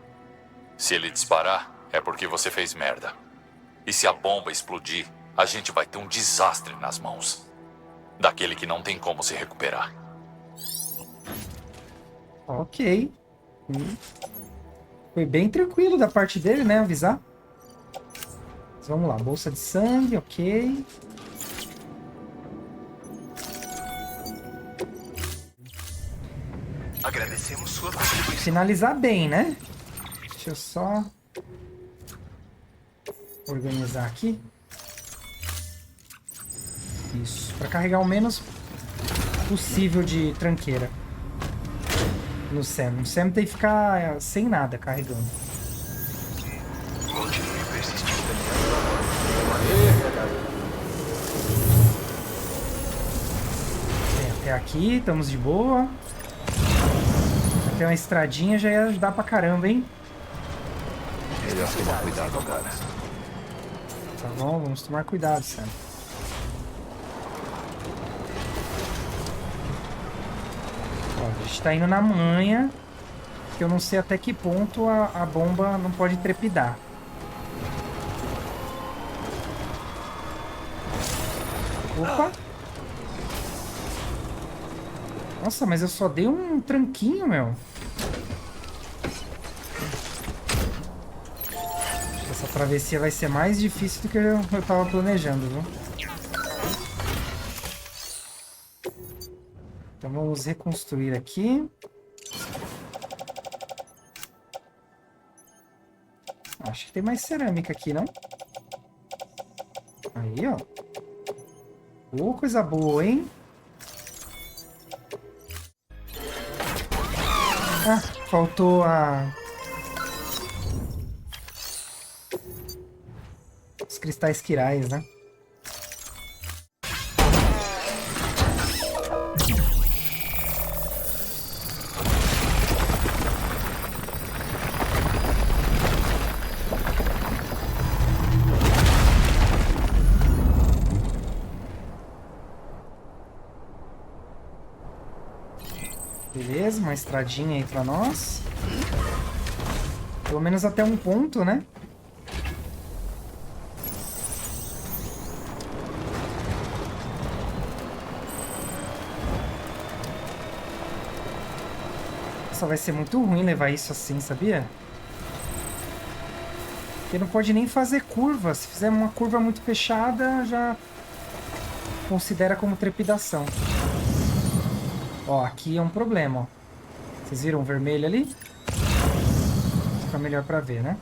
Se ele disparar, é porque você fez merda. E se a bomba explodir, a gente vai ter um desastre nas mãos. Daquele que não tem como se recuperar. Ok. Foi bem tranquilo da parte dele, né? Avisar. Mas vamos lá. Bolsa de sangue, ok. Agradecemos sua contribuição. Finalizar bem, né? Deixa eu só organizar aqui. Isso. Para carregar o menos possível de tranqueira. No Sam. O Sam tem que ficar sem nada carregando. Continue persistindo. Bem, até aqui, estamos de boa. Aqui é uma estradinha, já ia ajudar pra caramba, hein? Melhor tomar cuidado, cara. Tá bom, vamos tomar cuidado, Sam. Ó, a gente tá indo na manha, que eu não sei até que ponto a bomba não pode trepidar. Opa! Nossa, mas eu só dei um tranquinho, meu. Essa travessia vai ser mais difícil do que eu tava planejando, viu? Então vamos reconstruir aqui. Acho que tem mais cerâmica aqui, não? Aí, ó. Ô, coisa boa, hein? Ah, faltou os cristais quirais, né? Beleza, uma estradinha aí pra nós. Pelo menos até um ponto, né? Só vai ser muito ruim levar isso assim, sabia? Porque não pode nem fazer curva. Se fizer uma curva muito fechada, já considera como trepidação. Ó, aqui é um problema, ó. Vocês viram o vermelho ali? Fica melhor pra ver, né?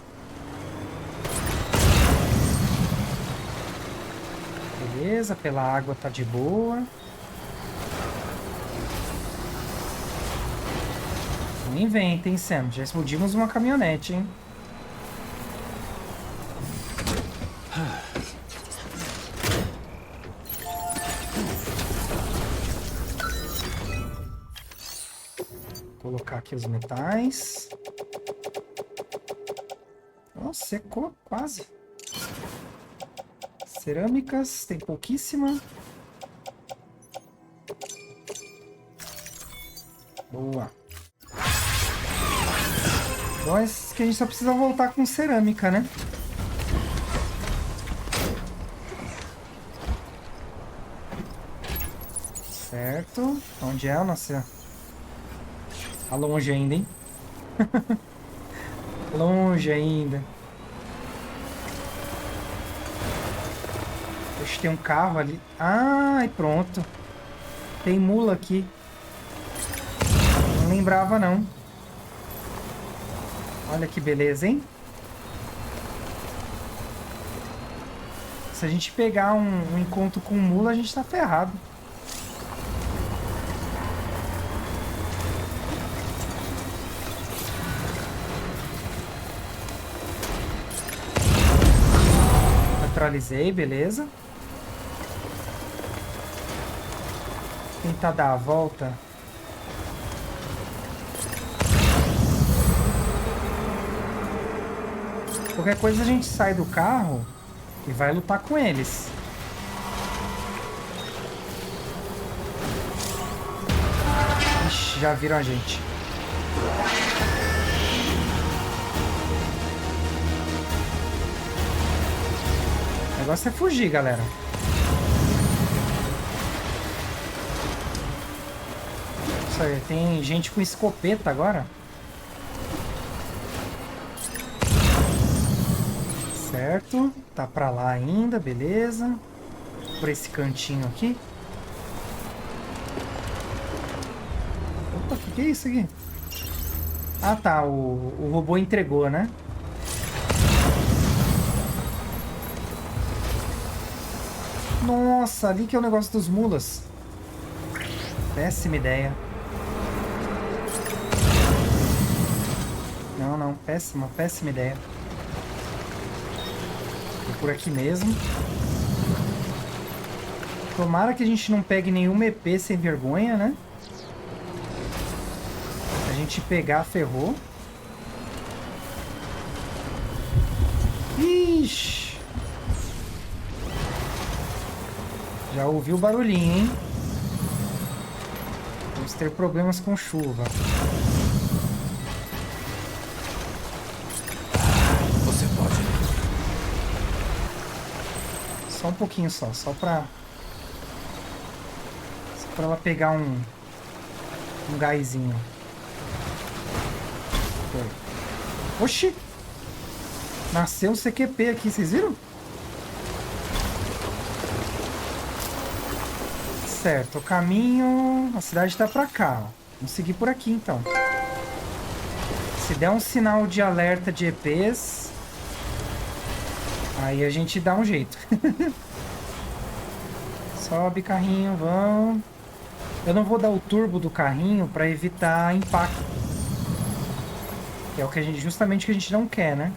Beleza, pela água tá de boa. Não inventa, hein, Sam? Já explodimos uma caminhonete, hein? Colocar aqui os metais. Nossa, secou quase. Cerâmicas, tem pouquíssima. Boa. Então é que a gente só precisa voltar com cerâmica, né? Certo. Onde é a nossa... Tá longe ainda, hein? Longe ainda. Deixa eu ter um carro ali. Ah, e pronto. Tem mula aqui. Não lembrava, não. Olha que beleza, hein? Se a gente pegar um encontro com mula, a gente tá ferrado. Neutralizei, beleza. Tentar dar a volta. Qualquer coisa a gente sai do carro e vai lutar com eles. Ixi, já viram a gente. O negócio é fugir, galera. Isso aí, tem gente com escopeta agora. Certo, tá pra lá ainda, beleza. Por esse cantinho aqui. Opa, que é isso aqui? Ah tá, o robô entregou, né? Nossa, ali que é o negócio dos mulas. Péssima ideia. Não, péssima ideia. Por aqui mesmo. Tomara que a gente não pegue nenhum EP sem vergonha, né? Se a gente pegar, ferrou. Ixi. Já ouvi o barulhinho, hein? Vamos ter problemas com chuva. Você pode. Só um pouquinho só pra ela pegar um gásinho. Foi. Oxi! Nasceu um CQP aqui, vocês viram? Certo, o caminho... A cidade tá pra cá, ó. Vamos seguir por aqui, então. Se der um sinal de alerta de EPs, Aí a gente dá um jeito. Sobe, carrinho, vamos. Eu não vou dar o turbo do carrinho para evitar impacto. Que é o que a gente, justamente o que a gente não quer, né?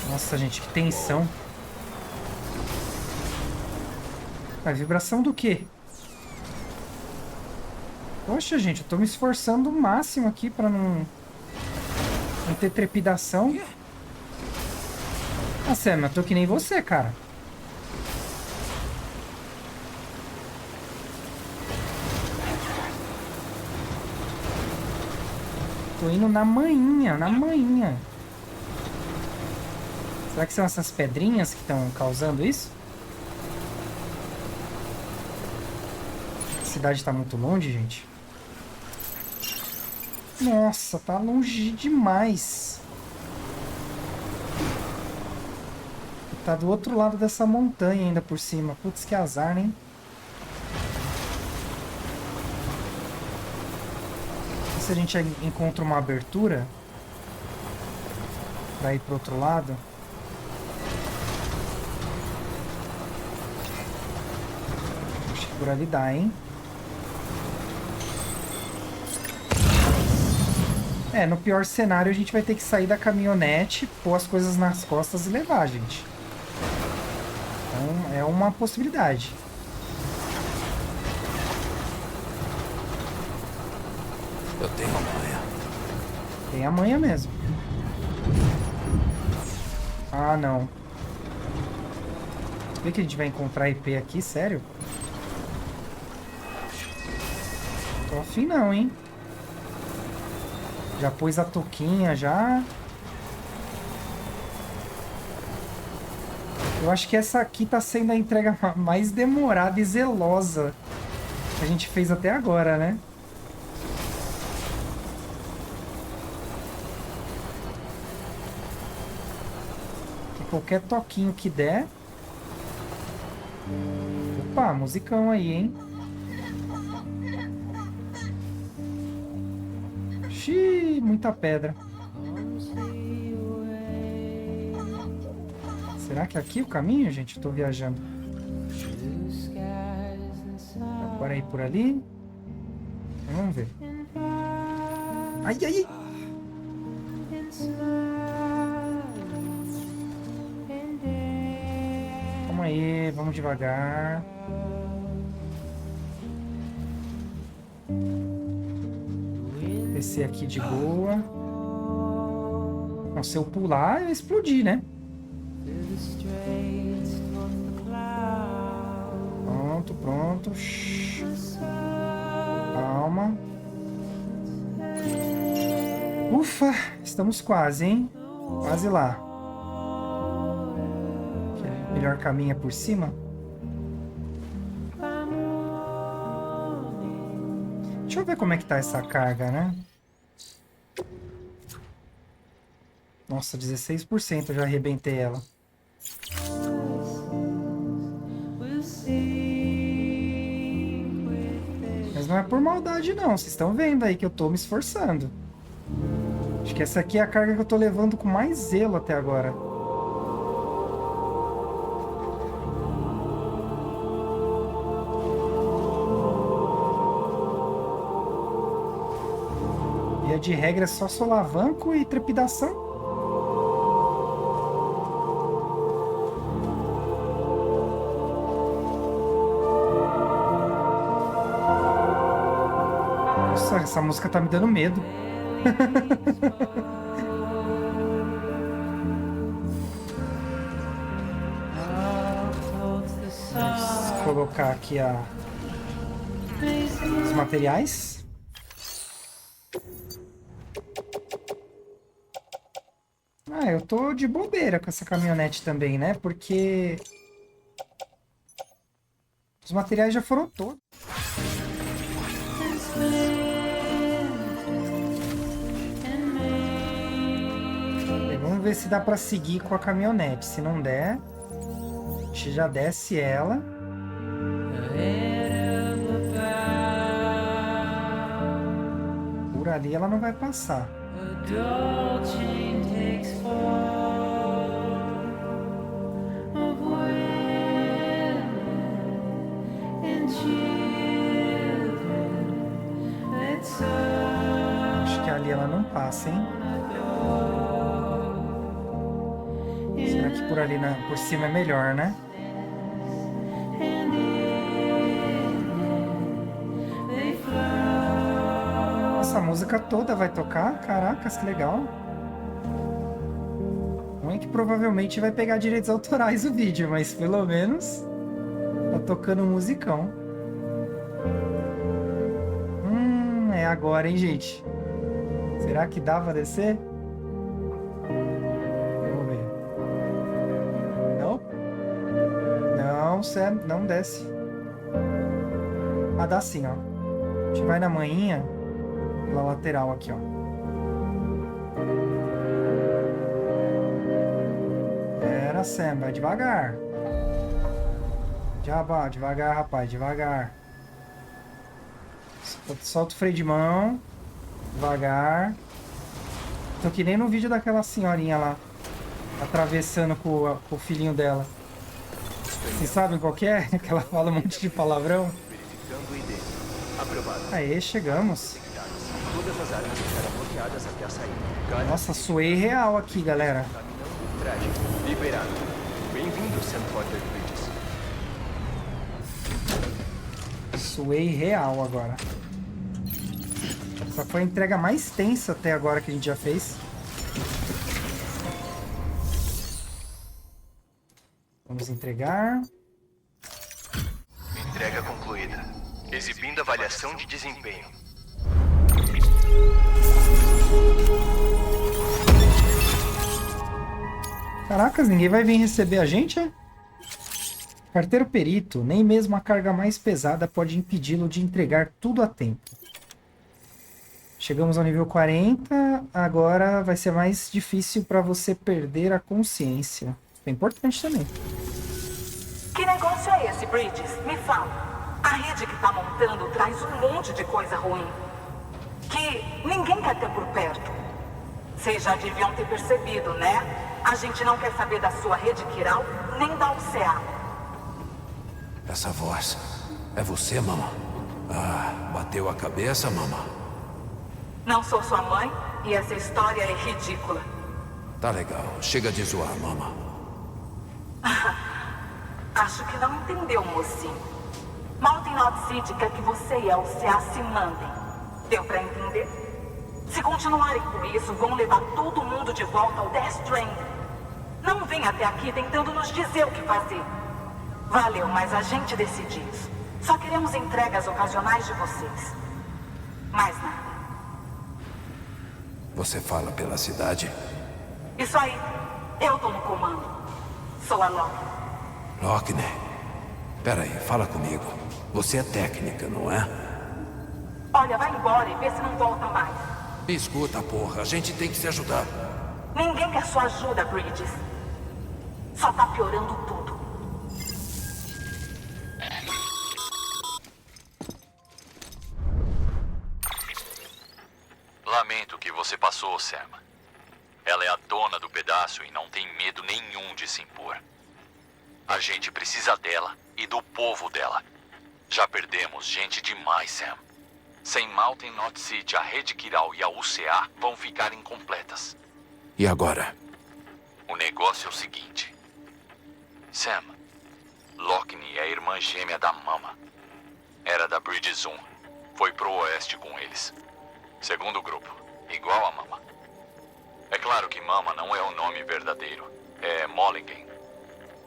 Nossa, gente, que tensão. A vibração do quê? Poxa, gente, eu tô me esforçando o máximo aqui pra não ter trepidação. Ah, Sam, eu tô que nem você, cara. Tô indo na manhinha, na manhinha. Será que são essas pedrinhas que estão causando isso? A cidade tá muito longe, gente. Nossa, tá longe demais. Tá do outro lado dessa montanha ainda por cima. Putz, que azar, né? Se a gente encontra uma abertura pra ir pro outro lado. Acho que por ali dá, hein? É, no pior cenário a gente vai ter que sair da caminhonete, pôr as coisas nas costas e levar, gente. Então é uma possibilidade. Eu tenho a manha. Tem a manha mesmo. Ah, não. Vê que a gente vai encontrar IP aqui, sério? Tô afim não, hein? Já pôs a touquinha, já. Eu acho que essa aqui tá sendo a entrega mais demorada e zelosa que a gente fez até agora, né? Que qualquer toquinho que der... Opa, musicão aí, hein? Xiii, muita pedra. Será que é aqui o caminho, gente? Eu tô viajando. Agora ir por ali. Vamos ver. Ai, ai, ai! Calma aí, vamos devagar. Descer aqui de boa. Não, se eu pular, eu explodir, né? Pronto, pronto. Shhh. Calma. Ufa, estamos quase, hein? Quase lá. O melhor caminho é por cima. Deixa eu ver como é que tá essa carga, né? Nossa, 16% eu já arrebentei ela. Mas não é por maldade não, vocês estão vendo aí que eu tô me esforçando. Acho que essa aqui é a carga que eu tô levando com mais zelo até agora. Via de regra é só solavanco e trepidação. Nossa, essa música tá me dando medo. Vamos colocar aqui os materiais. Ah, eu tô de bobeira com essa caminhonete também, né? Porque os materiais já foram todos. Vamos ver se dá pra seguir com a caminhonete. Se não der, a gente já desce ela. Por ali ela não vai passar. Acho que ali ela não passa, hein? Será que por ali, por cima é melhor, né? Essa música toda vai tocar? Caracas, que legal. Não é que provavelmente vai pegar direitos autorais o vídeo, mas pelo menos tá tocando um musicão. É agora, hein, gente? Será que dá pra descer? Vamos ver. Não? Não, sério, não desce. Ah, dá sim, ó. A gente vai na manhinha pela lateral aqui, ó. Pera, Sam, vai devagar. Devagar, rapaz, devagar. Solta o freio de mão. Devagar. Tô que nem no vídeo daquela senhorinha lá, atravessando com o filhinho dela. Vocês sabem qual que é? Que ela fala um monte de palavrão. Verificando ID. Aprovado. Aê, chegamos. Todas as armas estarão bloqueadas até a saída. Nossa, suei real aqui, galera. Caminhão do traje. Liberado. Bem-vindo, Sam Porter Bridges. Suei real agora. Essa foi a entrega mais tensa até agora que a gente já fez. Vamos entregar. Entrega concluída. Exibindo avaliação de desempenho. Caracas, ninguém vai vir receber a gente, é? Carteiro perito, nem mesmo a carga mais pesada pode impedi-lo de entregar tudo a tempo. Chegamos ao nível 40, agora vai ser mais difícil para você perder a consciência. É importante também. Que negócio é esse, Bridges? Me fala. A rede que tá montando traz um monte de coisa ruim. Que ninguém quer ter por perto. Vocês já deviam ter percebido, né? A gente não quer saber da sua rede Kiral, nem da UCA. Essa voz. É você, mamã? Ah, bateu a cabeça, mamã? Não sou sua mãe e essa história é ridícula. Tá legal. Chega de zoar, mamã. Acho que não entendeu, mocinho. Mountain Knot City quer que você e a UCA se mandem. Deu pra entender? Se continuarem com isso, vão levar todo mundo de volta ao Death Stranding. Não vem até aqui tentando nos dizer o que fazer. Valeu, mas a gente decide isso. Só queremos entregas ocasionais de vocês. Mais nada. Você fala pela cidade? Isso aí. Eu tô no comando. Sou a Loki. Lockney. Peraí, fala comigo. Você é técnica, não é? Olha, vai embora e vê se não volta mais. Escuta, porra. A gente tem que se ajudar. Ninguém quer sua ajuda, Bridges. Só tá piorando tudo. Lamento o que você passou, Sam. Ela é a dona do pedaço e não tem medo nenhum de se impor. A gente precisa dela e do povo dela. Já perdemos gente demais, Sam. Sem Mountain Knot City, a Rede Kiral e a UCA vão ficar incompletas. E agora? O negócio é o seguinte. Sam, Lockney é a irmã gêmea da Mama. Era da Bridges 1. Foi pro oeste com eles. Segundo grupo, igual a Mama. É claro que Mama não é o nome verdadeiro. É Mulligan.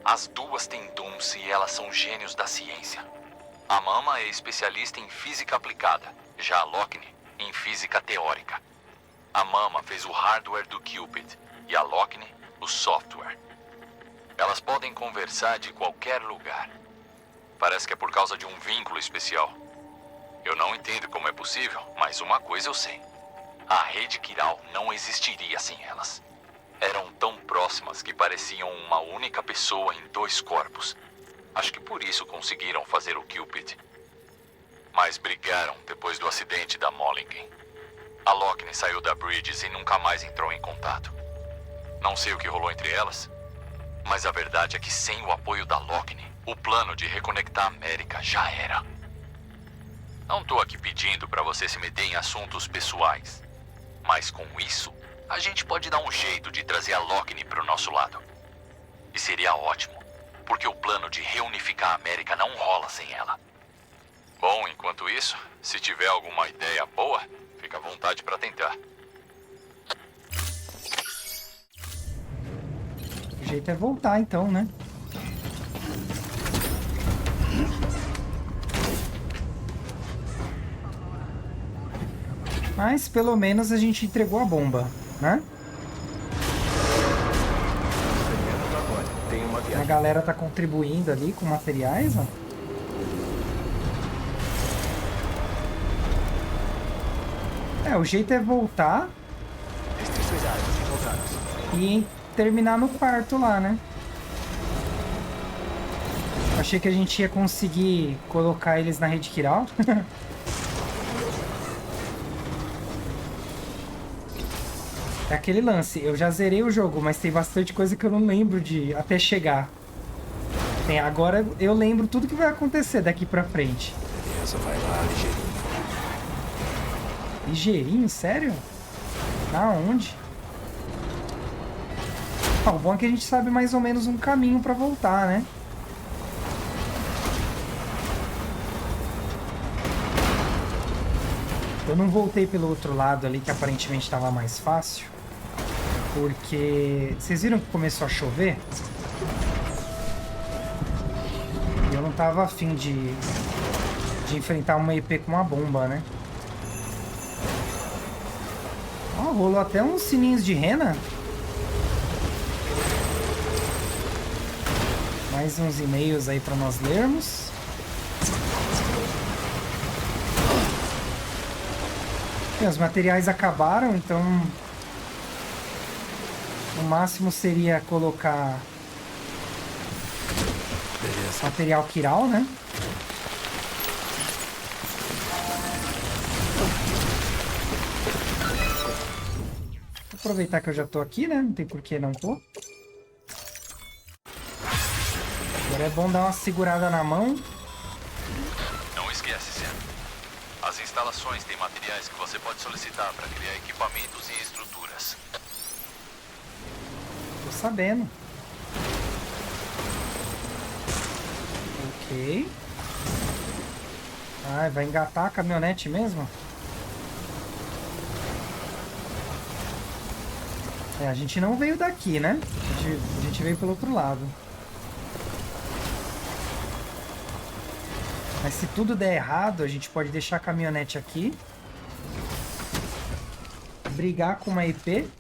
As duas têm dons e elas são gênios da ciência. A Mama é especialista em física aplicada, já a Lockney em física teórica. A Mama fez o hardware do Cupid e a Lockney o software. Elas podem conversar de qualquer lugar. Parece que é por causa de um vínculo especial. Eu não entendo como é possível, mas uma coisa eu sei. A Rede Kiral não existiria sem elas. Eram tão próximas que pareciam uma única pessoa em dois corpos. Acho que por isso conseguiram fazer o Cupid. Mas brigaram depois do acidente da Mulligan. A Lockne saiu da Bridges e nunca mais entrou em contato. Não sei o que rolou entre elas, mas a verdade é que sem o apoio da Lockne, o plano de reconectar a América já era. Não tô aqui pedindo pra você se meter em assuntos pessoais, mas com isso, a gente pode dar um jeito de trazer a Lockne pro nosso lado. E seria ótimo, porque o plano de reunificar a América não rola sem ela. Bom, enquanto isso, se tiver alguma ideia boa, fica à vontade pra tentar. O jeito é voltar então, né? Mas pelo menos a gente entregou a bomba, né? A galera tá contribuindo ali com materiais, ó. O jeito é voltar e terminar no quarto lá, né? Achei que a gente ia conseguir colocar eles na rede Kiral. É aquele lance, eu já zerei o jogo, mas tem bastante coisa que eu não lembro de até chegar. Agora eu lembro tudo que vai acontecer daqui pra frente. Beleza, vai lá, ligeirinho. Ligeirinho? Sério? Aonde? O bom é que a gente sabe mais ou menos um caminho pra voltar, né? Eu não voltei pelo outro lado ali, que aparentemente estava mais fácil. Porque... Vocês viram que começou a chover? E eu não tava afim de enfrentar uma EP com uma bomba, né? Ó, rolou até uns sininhos de rena. Mais uns e-mails aí para nós lermos. Os materiais acabaram, então o máximo seria colocar material Kiral, né? Vou aproveitar que eu já tô aqui, né? Não tem por que não tô. Agora é bom dar uma segurada na mão. Não esquece, Sam. As instalações têm materiais que você pode solicitar para criar equipamentos e estruturas. Tô sabendo. Ok. Ah, vai engatar a caminhonete mesmo? A gente não veio daqui, né? A gente veio pelo outro lado. Mas se tudo der errado, a gente pode deixar a caminhonete aqui. Brigar com uma EP.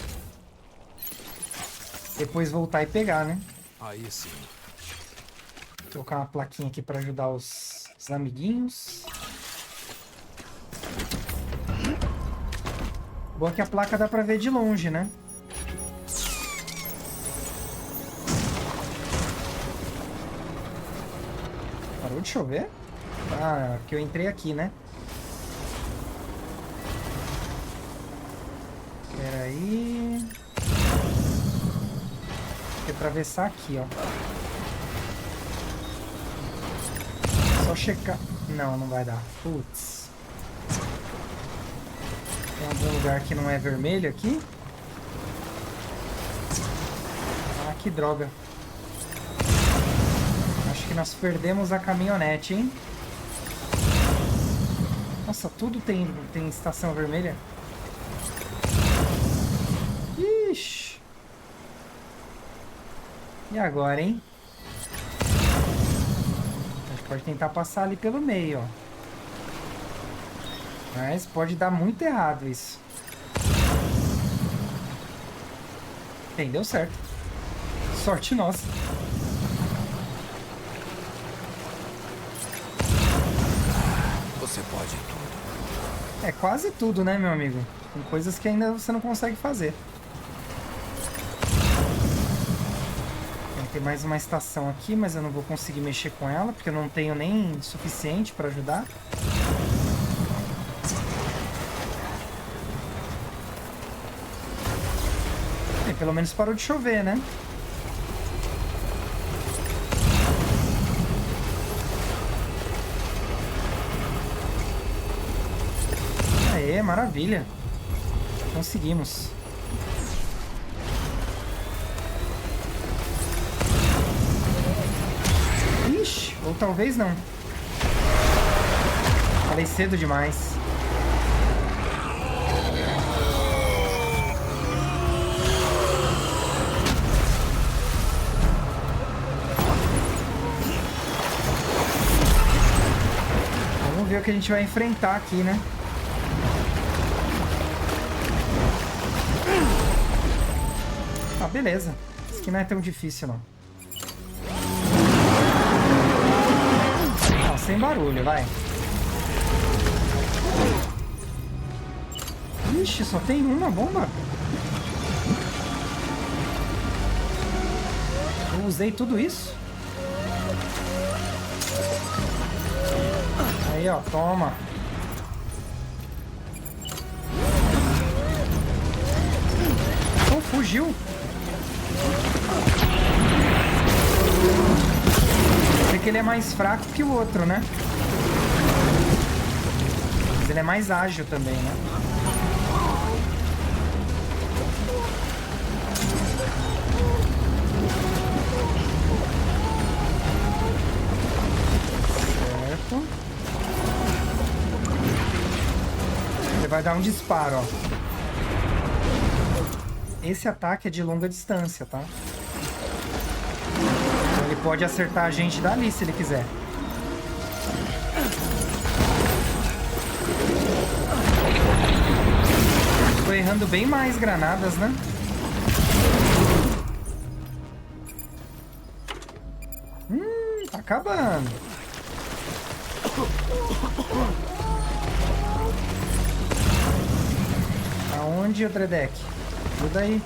Depois voltar e pegar, né? Aí sim. Vou colocar uma plaquinha aqui para ajudar os amiguinhos. Boa que a placa dá para ver de longe, né? Parou de chover? Ah, porque eu entrei aqui, né? Pera aí. Tem que atravessar aqui, ó. Só checar. Não, não vai dar. Putz. Tem algum lugar que não é vermelho aqui? Ah, que droga. Acho que nós perdemos a caminhonete, hein? Nossa, tudo tem estação vermelha. Ixi. E agora, hein? A gente pode tentar passar ali pelo meio, ó. Mas pode dar muito errado isso. Bem, deu certo. Sorte nossa. Você pode tudo. É quase tudo, né, meu amigo? Tem coisas que ainda você não consegue fazer. Tem mais uma estação aqui, mas eu não vou conseguir mexer com ela, porque eu não tenho nem suficiente para ajudar. pelo menos parou de chover, né? Aê, maravilha. Conseguimos. Ixi, ou talvez não. Falei cedo demais. Vamos ver o que a gente vai enfrentar aqui, né? Ah, beleza. Isso aqui não é tão difícil, não. Não, sem barulho, vai. Ixi, só tem uma bomba. Eu usei tudo isso? Aí, ó, toma. Oh, fugiu. Sei que ele é mais fraco que o outro, né? Mas ele é mais ágil também, né? Certo. Ele vai dar um disparo, ó. Esse ataque é de longa distância, tá? Então ele pode acertar a gente dali se ele quiser. Tô errando bem mais granadas, né? Tá acabando. Aonde, o Dredek? Ajuda aí.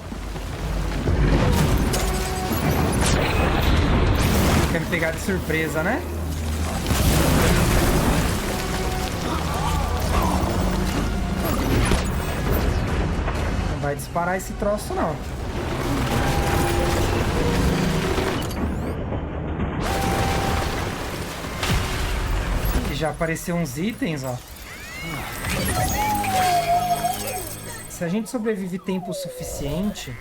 Quer me pegar de surpresa, né? Não vai disparar esse troço, não. E já apareceu uns itens, ó. Se a gente sobrevive tempo suficiente,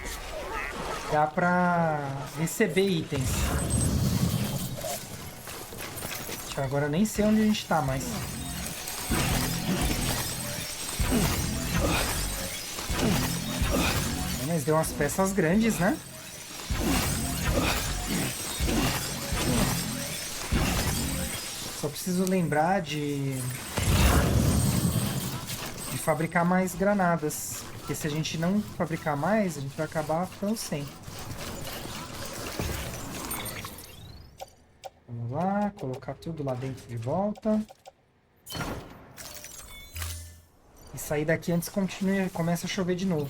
dá pra receber itens. Agora eu nem sei onde a gente tá mais. Mas deu umas peças grandes, né? Só preciso lembrar de fabricar mais granadas. Porque se a gente não fabricar mais, a gente vai acabar ficando sem. Vamos lá, colocar tudo lá dentro de volta. E sair daqui antes que comece a chover de novo.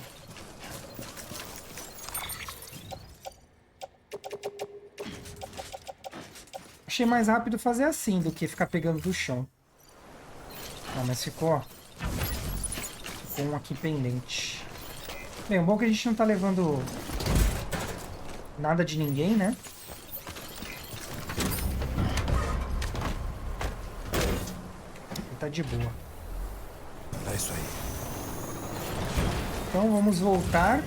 Achei mais rápido fazer assim do que ficar pegando do chão. Ah, mas ficou um aqui pendente. Bem, o bom é que a gente não tá levando nada de ninguém, né? Tá de boa. É isso aí. Então vamos voltar.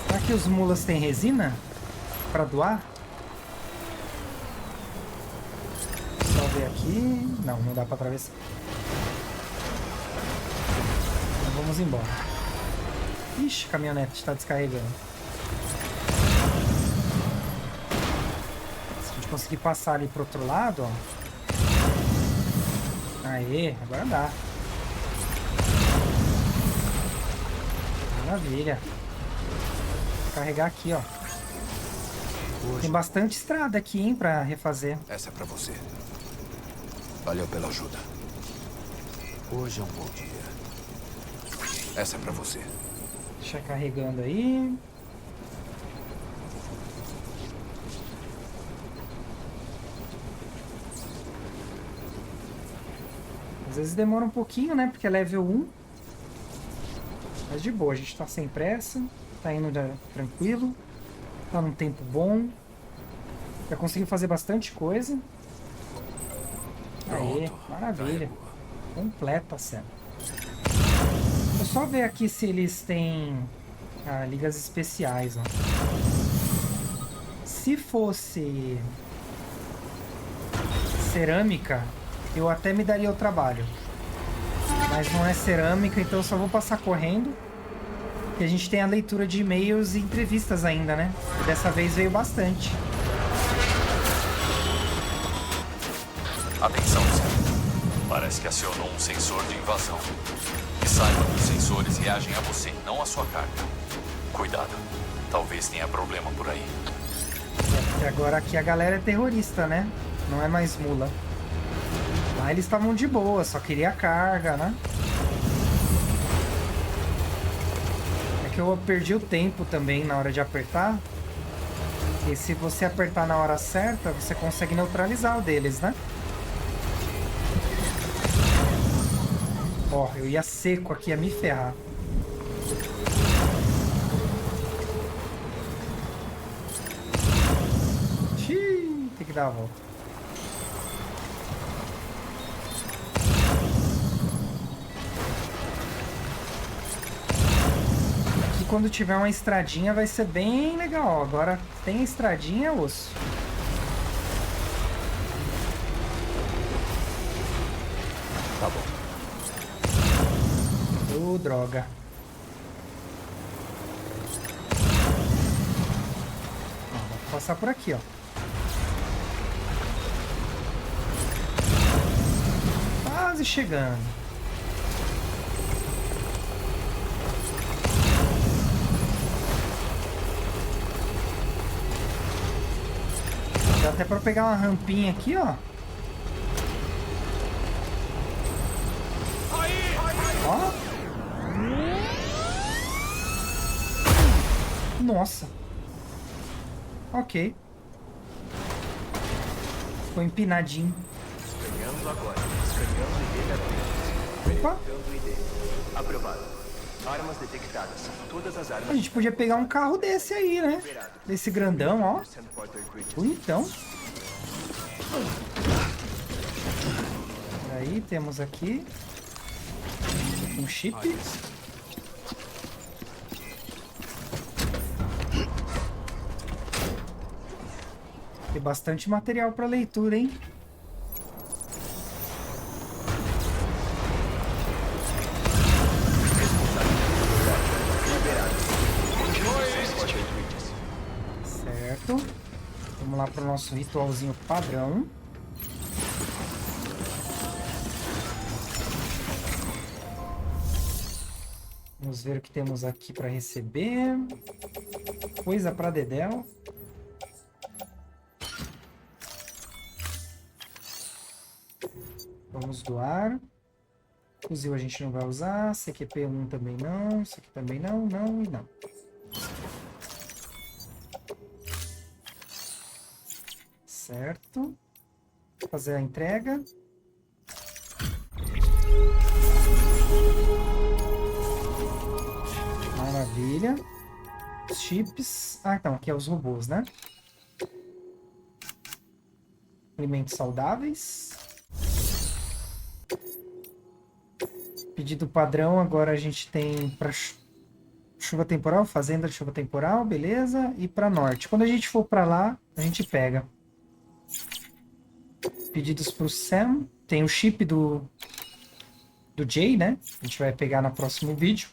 Será que os mulas têm resina para doar? Só ver aqui. Não, não dá para atravessar. Então vamos embora. Ixi, a caminhonete está descarregando. Conseguir passar ali pro outro lado, ó. Aê, agora dá. Maravilha. Vou carregar aqui, ó. Tem bastante estrada aqui, hein, pra refazer. Essa é pra você. Valeu pela ajuda. Hoje é um bom dia. Essa é pra você. Deixa carregando aí. Às vezes demora um pouquinho, né? Porque é level 1. Mas de boa, a gente tá sem pressa. Tá indo tranquilo. Tá num tempo bom. Já conseguiu fazer bastante coisa. Aê, maravilha. Completa, Sam. Vou só ver aqui se eles têm ligas especiais, ó. Se fosse cerâmica, eu até me daria o trabalho. Mas não é cerâmica, então eu só vou passar correndo. E a gente tem a leitura de e-mails e entrevistas ainda, né? E dessa vez veio bastante. Atenção, Sam. Parece que acionou um sensor de invasão. E saiba que os sensores reagem a você, não à sua carga. Cuidado. Talvez tenha problema por aí. E agora aqui a galera é terrorista, né? Não é mais mula. Lá eles estavam de boa, só queria carga, né? É que eu perdi o tempo também na hora de apertar. E se você apertar na hora certa, você consegue neutralizar o deles, né? Ó, eu ia seco aqui, ia me ferrar. Xiii, tem que dar a volta. Aqui quando tiver uma estradinha vai ser bem legal. Agora tem estradinha, osso. Tá bom. Ô, droga. Vou passar por aqui, ó. Quase chegando. Dá até pra pegar uma rampinha aqui, ó. Ó. Nossa. Ok. Ficou empinadinho. Escaneando agora. Escaneando ID gratuito. Opa. Verificando ID. Aprovado. Armas detectadas. Todas as armas... A gente podia pegar um carro desse aí, né? Desse grandão, ó. Bonitão. Aí temos aqui um chip. Tem bastante material para leitura, hein? Certo. Vamos lá para o nosso ritualzinho padrão. Vamos ver o que temos aqui para receber. Coisa para dedéu. Vamos doar. Fuzil a gente não vai usar. CQP1 também não. Isso aqui também não, não e não. Certo. Vou fazer a entrega. Maravilha. Os chips. Ah, então, aqui é os robôs, né? Alimentos saudáveis. Pedido padrão, agora a gente tem para chuva temporal, fazenda de chuva temporal, beleza? E para norte. Quando a gente for para lá, a gente pega. Pedidos para o Sam. Tem o chip do Jay, né? A gente vai pegar no próximo vídeo.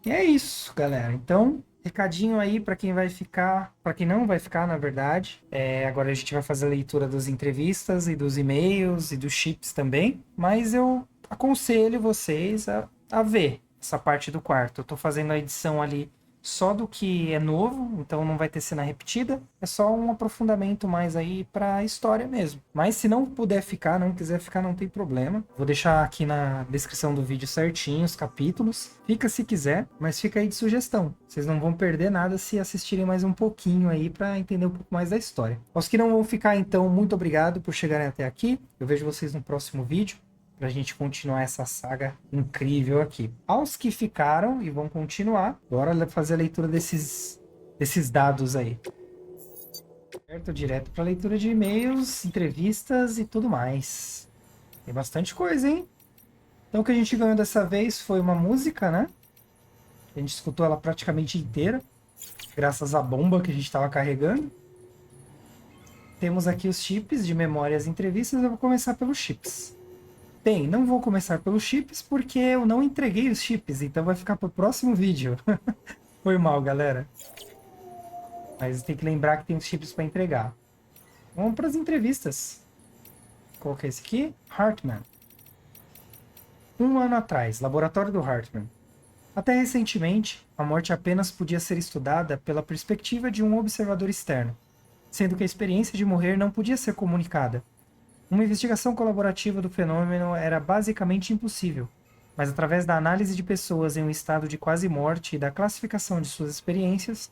E é isso, galera. Então, recadinho aí para quem vai ficar, para quem não vai ficar, na verdade. Agora a gente vai fazer a leitura das entrevistas e dos e-mails e dos chips também. Mas eu aconselho vocês a ver essa parte do quarto. Eu tô fazendo a edição ali só do que é novo, então não vai ter cena repetida. É só um aprofundamento mais aí pra história mesmo. Mas se não puder ficar, não quiser ficar, não tem problema. Vou deixar aqui na descrição do vídeo certinho os capítulos. Fica se quiser, mas fica aí de sugestão. Vocês não vão perder nada se assistirem mais um pouquinho aí pra entender um pouco mais da história. Aos que não vão ficar, então, muito obrigado por chegarem até aqui. Eu vejo vocês no próximo vídeo, pra gente continuar essa saga incrível aqui. Aos que ficaram e vão continuar, bora fazer a leitura desses dados aí. Certo, direto pra leitura de e-mails, entrevistas e tudo mais. Tem bastante coisa, hein? Então o que a gente ganhou dessa vez foi uma música, né? A gente escutou ela praticamente inteira, graças à bomba que a gente estava carregando. Temos aqui os chips de memórias e entrevistas. Eu vou começar pelos chips. Bem, não vou começar pelos chips porque eu não entreguei os chips, então vai ficar pro próximo vídeo. Foi mal, galera. Mas tem que lembrar que tem os chips para entregar. Vamos para as entrevistas. Qual que é esse aqui? Hartman. 1 ano atrás, laboratório do Hartman. Até recentemente, a morte apenas podia ser estudada pela perspectiva de um observador externo, sendo que a experiência de morrer não podia ser comunicada. Uma investigação colaborativa do fenômeno era basicamente impossível, mas através da análise de pessoas em um estado de quase morte e da classificação de suas experiências,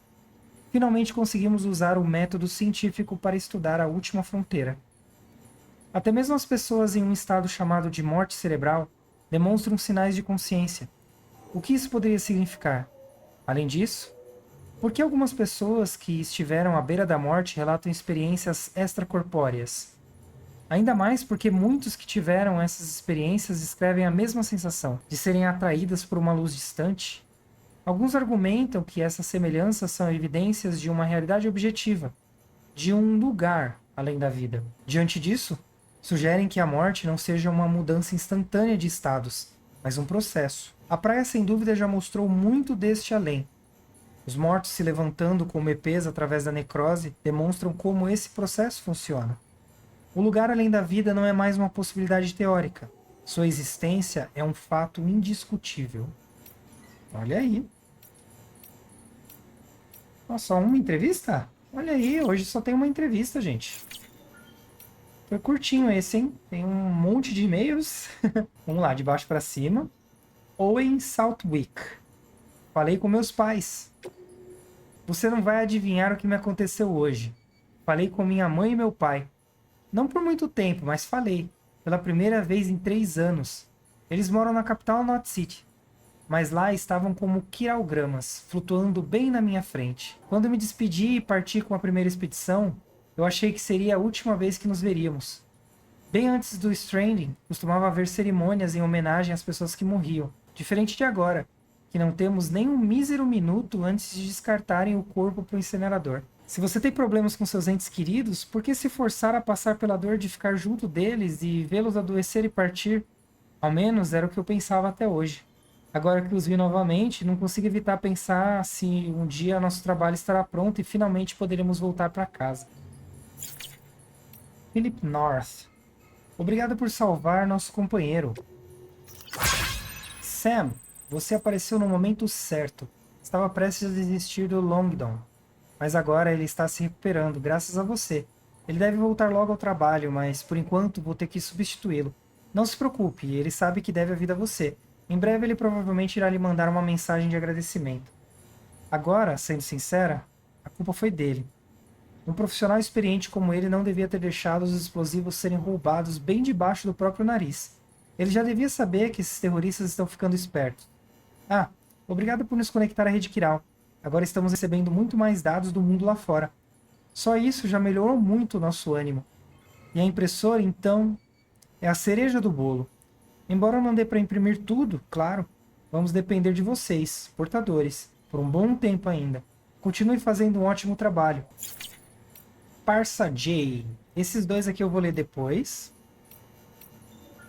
finalmente conseguimos usar o método científico para estudar a última fronteira. Até mesmo as pessoas em um estado chamado de morte cerebral demonstram sinais de consciência. O que isso poderia significar? Além disso, por que algumas pessoas que estiveram à beira da morte relatam experiências extracorpóreas? Ainda mais porque muitos que tiveram essas experiências descrevem a mesma sensação, de serem atraídas por uma luz distante. Alguns argumentam que essas semelhanças são evidências de uma realidade objetiva, de um lugar além da vida. Diante disso, sugerem que a morte não seja uma mudança instantânea de estados, mas um processo. A praia sem dúvida já mostrou muito deste além. Os mortos se levantando como EPs através da necrose demonstram como esse processo funciona. O lugar além da vida não é mais uma possibilidade teórica. Sua existência é um fato indiscutível. Olha aí. Nossa, só uma entrevista? Olha aí, hoje só tem uma entrevista, gente. Foi curtinho esse, hein? Tem um monte de e-mails. Vamos lá, de baixo para cima. Owen Southwick. Falei com meus pais. Você não vai adivinhar o que me aconteceu hoje. Falei com minha mãe e meu pai. Não por muito tempo, mas falei. Pela primeira vez em 3 anos. Eles moram na capital Knot City. Mas lá estavam como quiralgramas, flutuando bem na minha frente. Quando me despedi e parti com a primeira expedição, eu achei que seria a última vez que nos veríamos. Bem antes do Stranding, costumava haver cerimônias em homenagem às pessoas que morriam. Diferente de agora, que não temos nem um mísero minuto antes de descartarem o corpo para o incinerador. Se você tem problemas com seus entes queridos, por que se forçar a passar pela dor de ficar junto deles e vê-los adoecer e partir? Ao menos era o que eu pensava até hoje. Agora que os vi novamente, não consigo evitar pensar se um dia nosso trabalho estará pronto e finalmente poderemos voltar para casa. Philip North. Obrigado por salvar nosso companheiro. Sam, você apareceu no momento certo. Estava prestes a desistir do Longdon. Mas agora ele está se recuperando, graças a você. Ele deve voltar logo ao trabalho, mas por enquanto vou ter que substituí-lo. Não se preocupe, ele sabe que deve a vida a você. Em breve ele provavelmente irá lhe mandar uma mensagem de agradecimento. Agora, sendo sincera, a culpa foi dele. Um profissional experiente como ele não devia ter deixado os explosivos serem roubados bem debaixo do próprio nariz. Ele já devia saber que esses terroristas estão ficando espertos. Ah, obrigado por nos conectar à rede Kiral. Agora estamos recebendo muito mais dados do mundo lá fora. Só isso já melhorou muito o nosso ânimo. E a impressora, então, é a cereja do bolo. Embora não dê para imprimir tudo, claro, vamos depender de vocês, portadores, por um bom tempo ainda. Continue fazendo um ótimo trabalho. Parsa J. Esses dois aqui eu vou ler depois,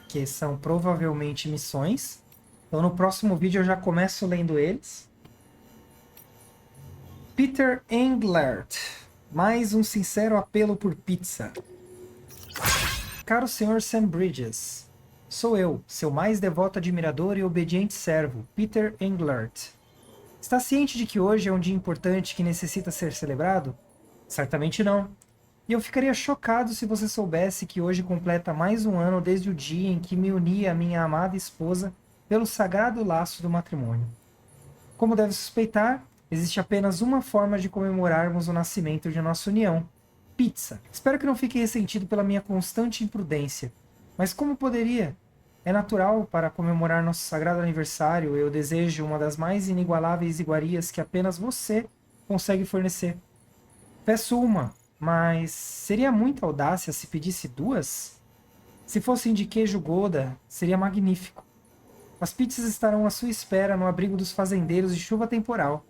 que são provavelmente missões. Então no próximo vídeo eu já começo lendo eles. Peter Englert. Mais um sincero apelo por pizza. Caro Sr. Sam Bridges. Sou eu, seu mais devoto admirador e obediente servo, Peter Englert. Está ciente de que hoje é um dia importante que necessita ser celebrado? Certamente não. E eu ficaria chocado se você soubesse que hoje completa mais um ano desde o dia em que me uni à minha amada esposa pelo sagrado laço do matrimônio. Como deve suspeitar, existe apenas uma forma de comemorarmos o nascimento de nossa união: pizza. Espero que não fique ressentido pela minha constante imprudência, mas como poderia? É natural, para comemorar nosso sagrado aniversário, eu desejo uma das mais inigualáveis iguarias que apenas você consegue fornecer. Peço uma, mas seria muita audácia se pedisse duas? Se fossem de queijo Gouda, seria magnífico. As pizzas estarão à sua espera no abrigo dos fazendeiros de chuva temporal.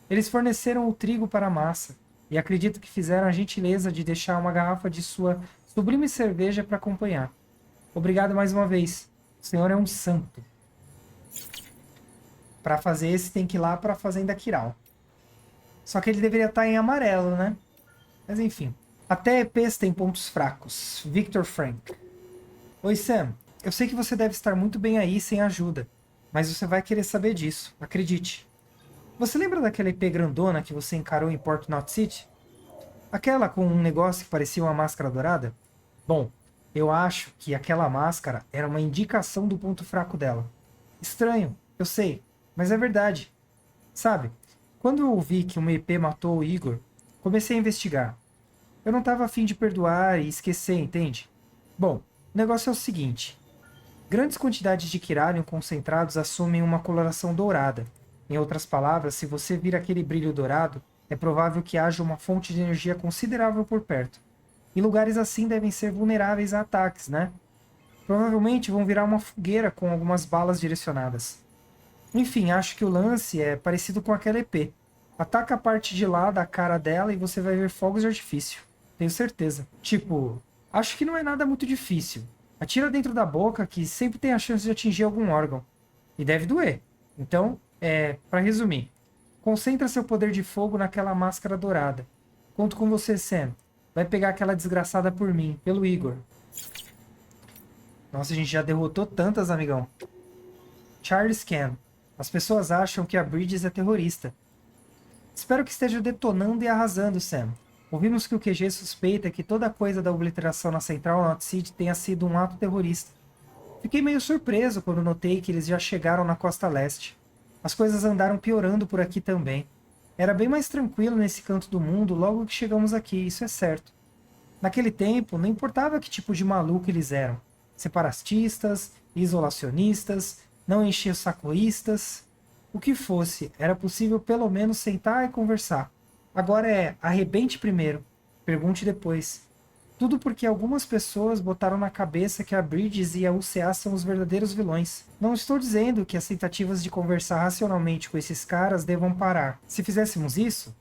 Eles forneceram o trigo para a massa, e acredito que fizeram a gentileza de deixar uma garrafa de sua sublime cerveja para acompanhar. Obrigado mais uma vez. O senhor é um santo. Para fazer esse, tem que ir lá para a Fazenda Kiral. Só que ele deveria estar em amarelo, né? Mas enfim. Até EPs tem pontos fracos. Victor Frank. Oi, Sam. Eu sei que você deve estar muito bem aí sem ajuda, mas você vai querer saber disso, acredite. Você lembra daquela EP grandona que você encarou em Port Knot City? Aquela com um negócio que parecia uma máscara dourada? Bom, eu acho que aquela máscara era uma indicação do ponto fraco dela. Estranho, eu sei, mas é verdade. Sabe, quando eu ouvi que uma EP matou o Igor, comecei a investigar. Eu não estava a fim de perdoar e esquecer, entende? Bom, o negócio é o seguinte. Grandes quantidades de Kiralion concentrados assumem uma coloração dourada. Em outras palavras, se você vir aquele brilho dourado, é provável que haja uma fonte de energia considerável por perto. E lugares assim devem ser vulneráveis a ataques, né? Provavelmente vão virar uma fogueira com algumas balas direcionadas. Enfim, acho que o lance é parecido com aquela EP. Ataca a parte de lá da cara dela e você vai ver fogos de artifício. Tenho certeza. Tipo, acho que não é nada muito difícil. Atira dentro da boca, que sempre tem a chance de atingir algum órgão. E deve doer. Então, para resumir. Concentra seu poder de fogo naquela máscara dourada. Conto com você, Sam. Vai pegar aquela desgraçada por mim, pelo Igor. Nossa, a gente já derrotou tantas, amigão. Charles Ken. As pessoas acham que a Bridges é terrorista. Espero que esteja detonando e arrasando, Sam. Ouvimos que o QG suspeita que toda a coisa da obliteração na Central Knot City tenha sido um ato terrorista. Fiquei meio surpreso quando notei que eles já chegaram na costa leste. As coisas andaram piorando por aqui também. Era bem mais tranquilo nesse canto do mundo logo que chegamos aqui, isso é certo. Naquele tempo, não importava que tipo de maluco eles eram. Separatistas, isolacionistas, não encheu-sacoístas. O que fosse, era possível pelo menos sentar e conversar. Agora arrebente primeiro, pergunte depois. Tudo porque algumas pessoas botaram na cabeça que a Bridges e a UCA são os verdadeiros vilões. Não estou dizendo que as tentativas de conversar racionalmente com esses caras devam parar. Se fizéssemos isso,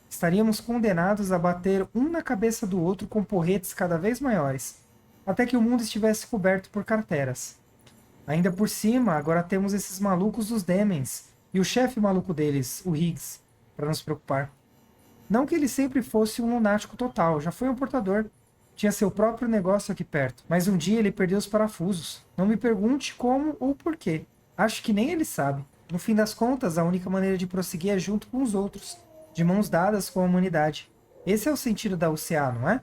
estaríamos condenados a bater um na cabeça do outro com porretes cada vez maiores, até que o mundo estivesse coberto por carteras. Ainda por cima, agora temos esses malucos dos Demens, e o chefe maluco deles, o Higgs, para nos preocupar. Não que ele sempre fosse um lunático total, já foi um portador. Tinha seu próprio negócio aqui perto, mas um dia ele perdeu os parafusos. Não me pergunte como ou porquê. Acho que nem ele sabe. No fim das contas, a única maneira de prosseguir é junto com os outros, de mãos dadas com a humanidade. Esse é o sentido da UCA, não é?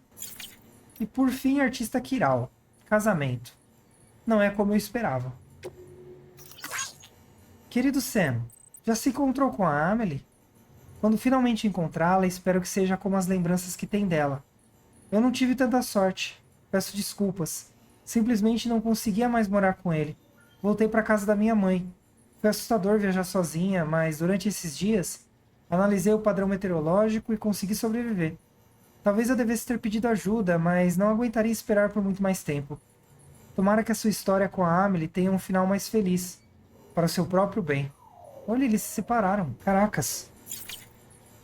E por fim, artista Kiral. Casamento. Não é como eu esperava. Querido Sam, já se encontrou com a Amelie? Quando finalmente encontrá-la, espero que seja como as lembranças que tem dela. Eu não tive tanta sorte. Peço desculpas. Simplesmente não conseguia mais morar com ele. Voltei para casa da minha mãe. Foi assustador viajar sozinha, mas durante esses dias, analisei o padrão meteorológico e consegui sobreviver. Talvez eu devesse ter pedido ajuda, mas não aguentaria esperar por muito mais tempo. Tomara que a sua história com a Amelie tenha um final mais feliz, para o seu próprio bem. Olha, eles se separaram. Caracas.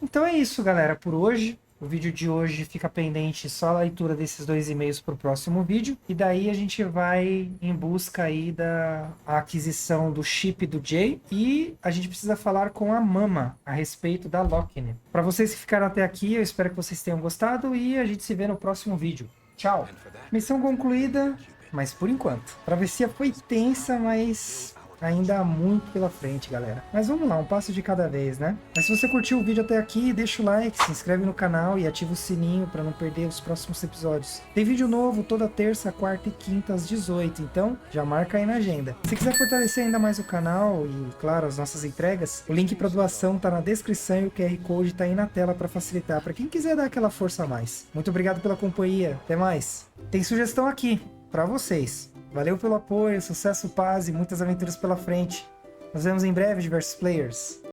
Então é isso, galera, por hoje. O vídeo de hoje fica pendente só a leitura desses 2 e-mails para o próximo vídeo. E daí a gente vai em busca aí da aquisição do chip do Jay. E a gente precisa falar com a Mama a respeito da Lockne. Para vocês que ficaram até aqui, eu espero que vocês tenham gostado. E a gente se vê no próximo vídeo. Tchau! Missão concluída, mas por enquanto. A travessia foi tensa, mas ainda há muito pela frente, galera. Mas vamos lá, um passo de cada vez, né? Mas se você curtiu o vídeo até aqui, deixa o like, se inscreve no canal e ativa o sininho para não perder os próximos episódios. Tem vídeo novo toda terça, quarta e quinta às 18, então já marca aí na agenda. Se quiser fortalecer ainda mais o canal e, claro, as nossas entregas, o link para doação tá na descrição e o QR Code tá aí na tela para facilitar para quem quiser dar aquela força a mais. Muito obrigado pela companhia, até mais. Tem sugestão aqui para vocês. Valeu pelo apoio, sucesso, paz e muitas aventuras pela frente. Nos vemos em breve, diversos players.